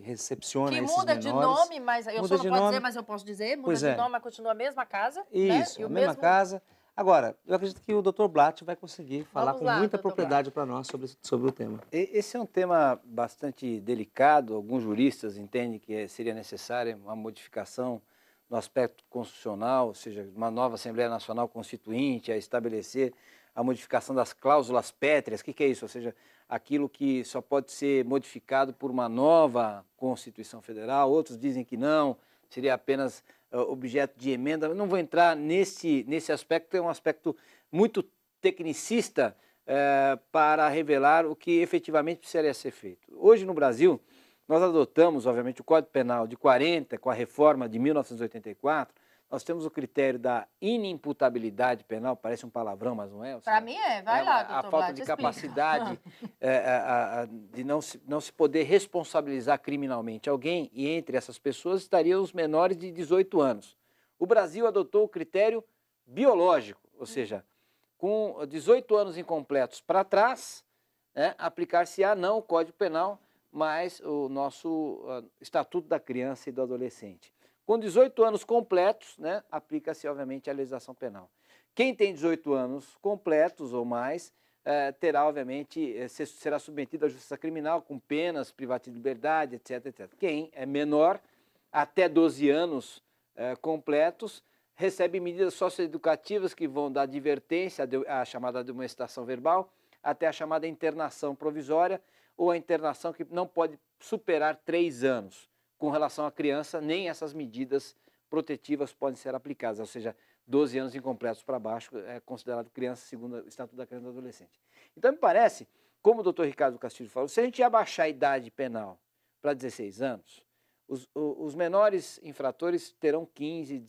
recepciona esses menores. Que muda de nome, mas eu só não posso dizer, mas eu posso dizer, muda de nome, mas continua a mesma casa. Isso, né? a mesma casa. Agora, eu acredito que o doutor Blatt vai conseguir falar com muita propriedade para nós sobre o tema. Esse é um tema bastante delicado. Alguns juristas entendem que seria necessária uma modificação no aspecto constitucional, ou seja, uma nova Assembleia Nacional Constituinte, a estabelecer a modificação das cláusulas pétreas. O que é isso? Ou seja, aquilo que só pode ser modificado por uma nova Constituição Federal. Outros dizem que não, seria apenas objeto de emenda. Eu não vou entrar nesse aspecto, é um aspecto muito tecnicista para revelar o que efetivamente precisaria ser feito. Hoje no Brasil, nós adotamos, obviamente, o Código Penal de 40, com a reforma de 1984, nós temos o critério da inimputabilidade penal, parece um palavrão, mas não é. Para mim é, vai lá, doutor A falta Blatt, de explica. capacidade de não se poder responsabilizar criminalmente alguém, e entre essas pessoas estariam os menores de 18 anos. O Brasil adotou o critério biológico, ou seja, com 18 anos incompletos para trás, aplicar-se-á não o Código Penal, mas o nosso Estatuto da Criança e do Adolescente. Com 18 anos completos, aplica-se, obviamente, a legislação penal. Quem tem 18 anos completos ou mais, terá, obviamente, será submetido à justiça criminal com penas, privativa de liberdade, etc, etc. Quem é menor, até 12 anos completos, recebe medidas socioeducativas que vão da advertência, a chamada admoestação verbal, até a chamada internação provisória, ou a internação que não pode superar 3 anos. Com relação à criança, nem essas medidas protetivas podem ser aplicadas, ou seja, 12 anos incompletos para baixo é considerado criança segundo o Estatuto da Criança e do Adolescente. Então, me parece, como o doutor Ricardo Castilho falou, se a gente abaixar a idade penal para 16 anos, os menores infratores terão 15,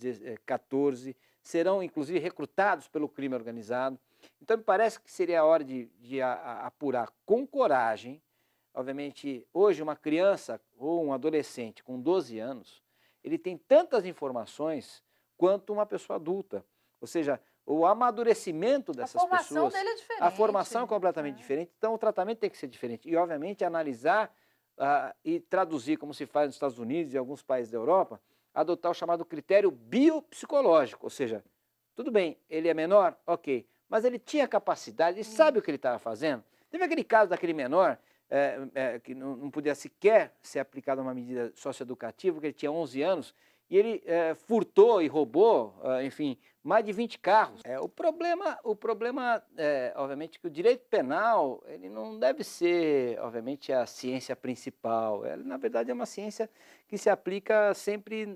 14, serão inclusive recrutados pelo crime organizado. Então, me parece que seria a hora de apurar com coragem. Obviamente, hoje uma criança ou um adolescente com 12 anos, ele tem tantas informações quanto uma pessoa adulta. Ou seja, o amadurecimento dessas pessoas... A formação dele é diferente. A formação é completamente diferente, então o tratamento tem que ser diferente. E, obviamente, analisar e traduzir, como se faz nos Estados Unidos e alguns países da Europa, adotar o chamado critério biopsicológico. Ou seja, tudo bem, ele é menor? Ok. Mas ele tinha capacidade, ele sabe o que ele estava fazendo. Teve aquele caso daquele menor... que não podia sequer ser aplicada uma medida socioeducativa, porque ele tinha 11 anos, e ele furtou e roubou, enfim, mais de 20 carros. O problema é, obviamente, que o direito penal ele não deve ser, obviamente, a ciência principal. Ela, na verdade, é uma ciência que se aplica sempre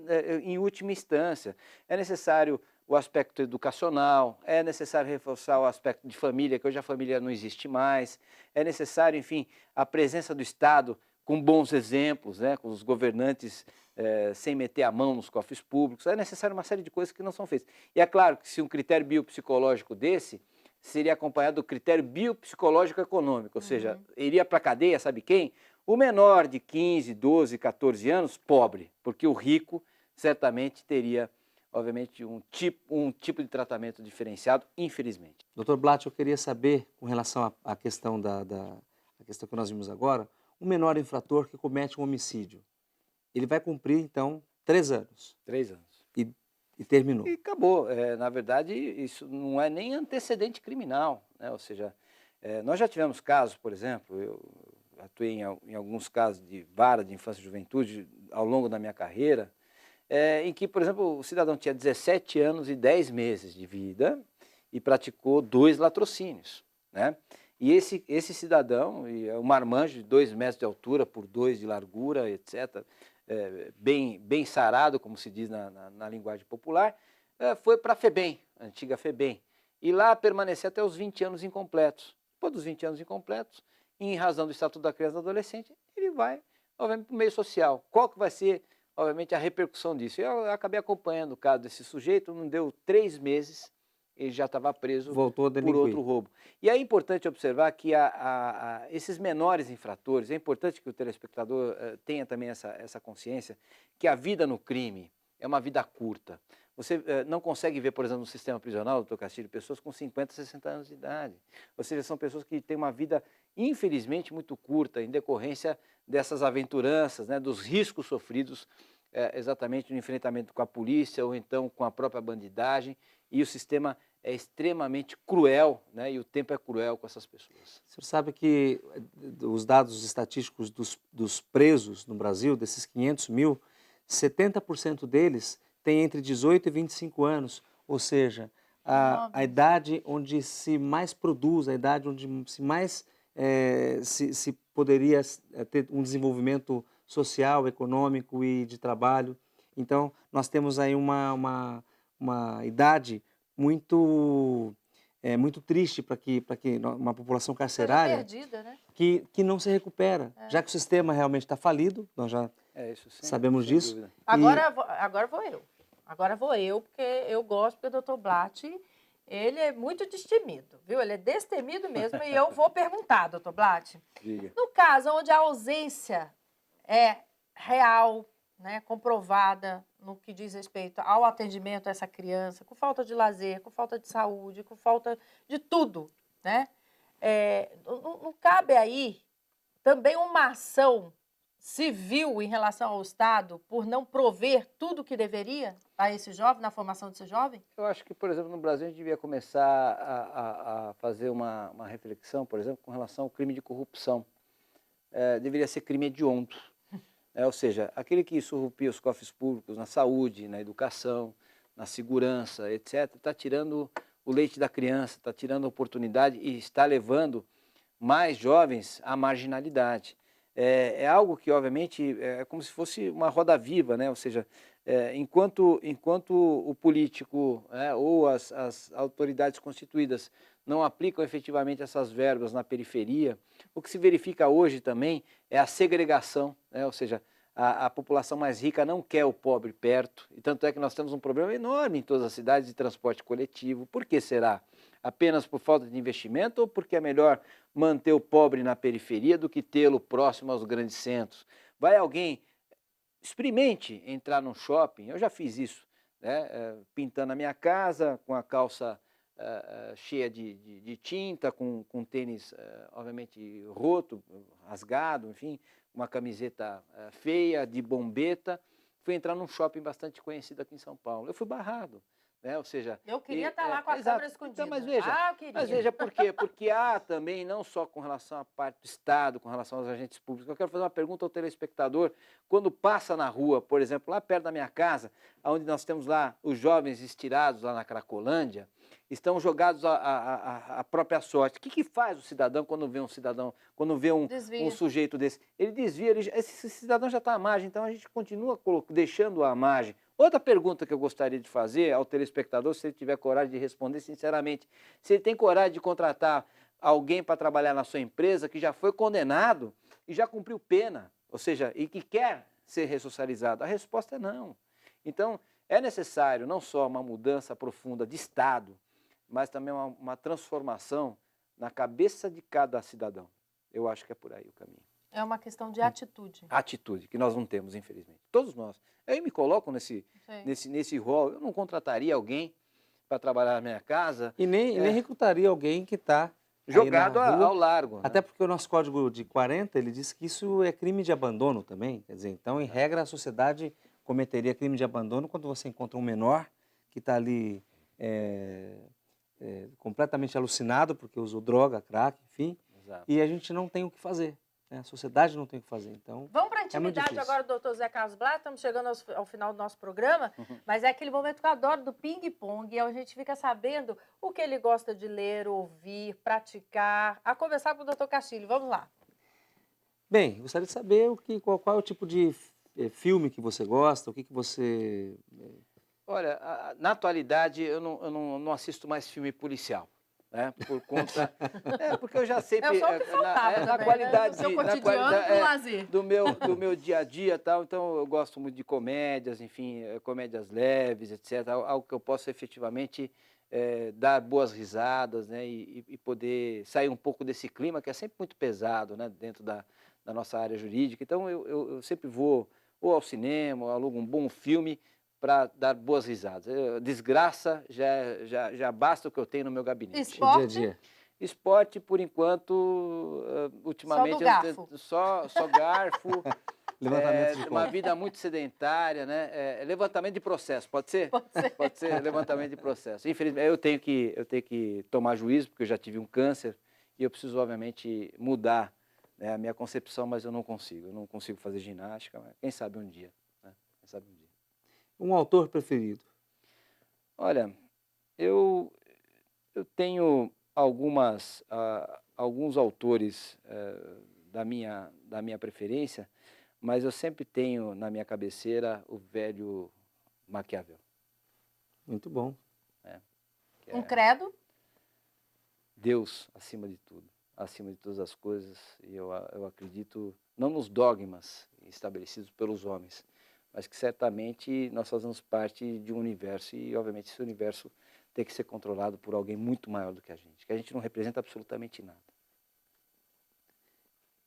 em última instância. É necessário o aspecto educacional, é necessário reforçar o aspecto de família, que hoje a família não existe mais, é necessário, enfim, a presença do Estado com bons exemplos, com os governantes sem meter a mão nos cofres públicos, é necessário uma série de coisas que não são feitas. E é claro que se um critério biopsicológico desse, seria acompanhado do critério biopsicológico econômico, ou seja, iria para a cadeia, sabe quem? O menor de 15, 12, 14 anos, pobre, porque o rico certamente teria... obviamente, um tipo de tratamento diferenciado, infelizmente. Doutor Blatt, eu queria saber, com relação à questão a questão que nós vimos agora, um menor infrator que comete um homicídio, ele vai cumprir, então, 3 anos. 3 anos. E terminou. E acabou. Na verdade, isso não é nem antecedente criminal, ou seja, nós já tivemos casos, por exemplo, eu atuei em alguns casos de vara de infância e juventude ao longo da minha carreira, em que, por exemplo, o cidadão tinha 17 anos e 10 meses de vida e praticou 2 latrocínios, E esse cidadão, um marmanjo de 2 metros de altura por 2 de largura, etc., bem sarado, como se diz na linguagem popular, foi para a FEBEM, a antiga FEBEM, e lá permaneceu até os 20 anos incompletos. Depois dos 20 anos incompletos, em razão do Estatuto da Criança e do Adolescente, ele vai, obviamente, para o meio social. Qual que vai ser, obviamente, a repercussão disso? Eu acabei acompanhando o caso desse sujeito, não deu 3 meses, ele já estava preso por outro roubo. E é importante observar que esses menores infratores, é importante que o telespectador tenha também essa consciência, que a vida no crime é uma vida curta. Você não consegue ver, por exemplo, no sistema prisional, doutor Castilho, pessoas com 50, 60 anos de idade. Ou seja, são pessoas que têm uma vida, infelizmente, muito curta, em decorrência dessas aventuranças, dos riscos sofridos exatamente no enfrentamento com a polícia ou então com a própria bandidagem, e o sistema é extremamente cruel, e o tempo é cruel com essas pessoas. O senhor sabe que os dados estatísticos dos presos no Brasil, desses 500 mil, 70% deles tem entre 18 e 25 anos, ou seja, a idade onde se mais produz, a idade onde se mais se poderia ter um desenvolvimento social, econômico e de trabalho. Então, nós temos aí uma idade muito muito triste para que uma população carcerária perdida, né? que não se recupera, já que o sistema realmente está falido, nós já isso sabemos sem disso. dúvida. Agora vou eu. Agora vou eu, porque eu gosto, porque o Dr. Blatt, ele é muito destemido, viu? Ele é destemido mesmo, e eu vou perguntar, Dr. Blatt. Diga. No caso onde a ausência é real, né, comprovada no que diz respeito ao atendimento a essa criança, com falta de lazer, com falta de saúde, com falta de tudo, né? Não cabe aí também uma ação civil em relação ao Estado por não prover tudo o que deveria a esse jovem, na formação desse jovem? Eu acho que, por exemplo, no Brasil a gente devia começar a fazer uma reflexão, por exemplo, com relação ao crime de corrupção. Deveria ser crime hediondo. Ou seja, aquele que surrupia os cofres públicos na saúde, na educação, na segurança, etc., está tirando o leite da criança, está tirando a oportunidade e está levando mais jovens à marginalidade. É algo que, obviamente, é como se fosse uma roda viva, né? Ou seja, enquanto o político ou as autoridades constituídas não aplicam efetivamente essas verbas na periferia, o que se verifica hoje também é a segregação, né? Ou seja, a população mais rica não quer o pobre perto, e tanto é que nós temos um problema enorme em todas as cidades de transporte coletivo. Por que será? Apenas por falta de investimento ou porque é melhor manter o pobre na periferia do que tê-lo próximo aos grandes centros? Vai alguém, experimente entrar num shopping, eu já fiz isso, né? Pintando a minha casa, com a calça cheia de tinta, com tênis, obviamente, roto, rasgado, enfim, uma camiseta feia, de bombeta. Fui entrar num shopping bastante conhecido aqui em São Paulo. Eu fui barrado. Ou seja, eu queria estar lá com a câmera escondida. Então, mas veja por quê? Porque há também, não só com relação à parte do Estado, com relação aos agentes públicos, eu quero fazer uma pergunta ao telespectador. Quando passa na rua, por exemplo, lá perto da minha casa, onde nós temos lá os jovens estirados lá na Cracolândia, estão jogados à própria sorte. O que faz o cidadão quando vê um sujeito desse? Ele desvia, esse cidadão já está à margem, então a gente continua deixando-o à margem. Outra pergunta que eu gostaria de fazer ao telespectador, se ele tiver coragem de responder sinceramente, se ele tem coragem de contratar alguém para trabalhar na sua empresa que já foi condenado e já cumpriu pena, ou seja, e que quer ser ressocializado. A resposta é não. Então, é necessário não só uma mudança profunda de Estado, mas também uma transformação na cabeça de cada cidadão. Eu acho que é por aí o caminho. É uma questão de atitude. Atitude, que nós não temos, infelizmente. Todos nós. Eu me coloco nesse rol. Eu não contrataria alguém para trabalhar na minha casa. E nem recrutaria alguém que está jogado ao largo. Até porque o nosso código de 40, ele diz que isso é crime de abandono também. Quer dizer, então, em regra, a sociedade cometeria crime de abandono quando você encontra um menor que está ali completamente alucinado porque usou droga, crack, enfim. Exato. E a gente não tem o que fazer. A sociedade não tem o que fazer, então... Vamos para a intimidade agora do Dr. Zé Carlos Blatt, estamos chegando ao final do nosso programa, mas é aquele momento que eu adoro do ping-pong, onde a gente fica sabendo o que ele gosta de ler, ouvir, praticar, a conversar com o Dr. Castilho. Vamos lá. Bem, gostaria de saber qual é o tipo de filme que você gosta, o que você... Olha, na atualidade eu não assisto mais filme policial. Por conta... porque eu já sempre... É só o que faltava na também, qualidade, né? Do seu cotidiano pro lazer. Do meu dia a dia e tal. Então, eu gosto muito de comédias, enfim, comédias leves, etc. Algo que eu possa efetivamente dar boas risadas, né? E poder sair um pouco desse clima que é sempre muito pesado, né? Dentro da nossa área jurídica. Então, eu sempre vou ou ao cinema, ou alugo um bom filme para dar boas risadas. Desgraça já basta o que eu tenho no meu gabinete. Esporte? Dia a dia. Esporte, por enquanto, ultimamente... Só garfo. Levantamento de uma vida muito sedentária, né? Levantamento de processo, pode ser? Pode ser, levantamento de processo. Infelizmente, eu tenho que tomar juízo, porque eu já tive um câncer, e eu preciso, obviamente, mudar, né, a minha concepção, mas eu não consigo. Eu não consigo fazer ginástica, mas quem sabe um dia, né? Quem sabe um dia. Um autor preferido? Olha, eu tenho alguns autores da minha preferência, mas eu sempre tenho na minha cabeceira o velho Maquiavel. Muito bom. Que Um é credo? Deus acima de tudo, acima de todas as coisas. E eu acredito não nos dogmas estabelecidos pelos homens, mas que certamente nós fazemos parte de um universo e, obviamente, esse universo tem que ser controlado por alguém muito maior do que a gente não representa absolutamente nada.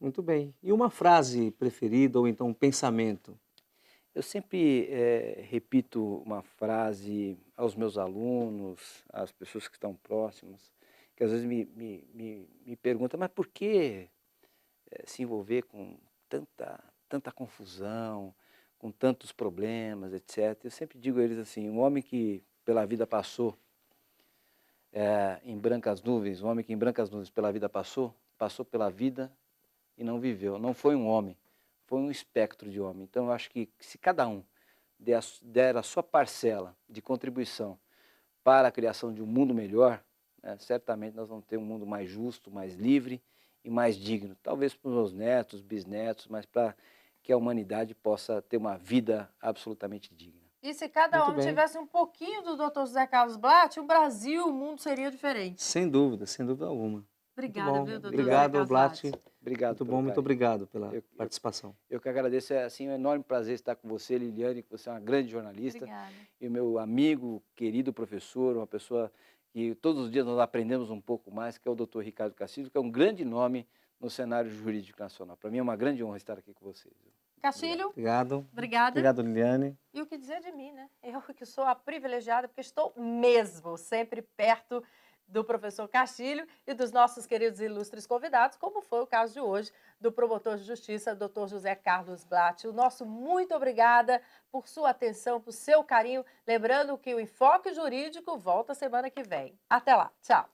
Muito bem. E uma frase preferida ou então um pensamento? Eu sempre repito uma frase aos meus alunos, às pessoas que estão próximas, que às vezes me perguntam, mas por que se envolver com tanta confusão, com tantos problemas, etc. Eu sempre digo a eles assim, um homem que pela vida passou em brancas nuvens, um homem que em brancas nuvens pela vida passou pela vida e não viveu. Não foi um homem, foi um espectro de homem. Então eu acho que se cada um der a sua parcela de contribuição para a criação de um mundo melhor, certamente nós vamos ter um mundo mais justo, mais livre e mais digno. Talvez para os meus netos, bisnetos, mas para que a humanidade possa ter uma vida absolutamente digna. E se cada Muito homem bem. tivesse um pouquinho do Dr. José Carlos Blatt, o Brasil, o mundo seria diferente. Sem dúvida alguma. Obrigada, Muito bom. viu, Dr. Obrigado, José Carlos Blatt. Obrigado Muito pelo bom, muito carinho. obrigado pela participação. Eu que agradeço, é assim, um enorme prazer estar com você, Liliane, que você é uma grande jornalista. Obrigada. E o meu amigo, querido professor, uma pessoa que todos os dias nós aprendemos um pouco mais, que é o Dr. Ricardo Castilho, que é um grande nome no cenário jurídico nacional. Para mim é uma grande honra estar aqui com vocês. Castilho, Obrigado. obrigada. Obrigado, Liliane. E o que dizer de mim, né? Eu que sou a privilegiada, porque estou mesmo sempre perto do professor Castilho e dos nossos queridos e ilustres convidados, como foi o caso de hoje do promotor de justiça, Dr. José Carlos Blatt. O nosso muito obrigada por sua atenção, por seu carinho. Lembrando que o Enfoque Jurídico volta semana que vem. Até lá. Tchau.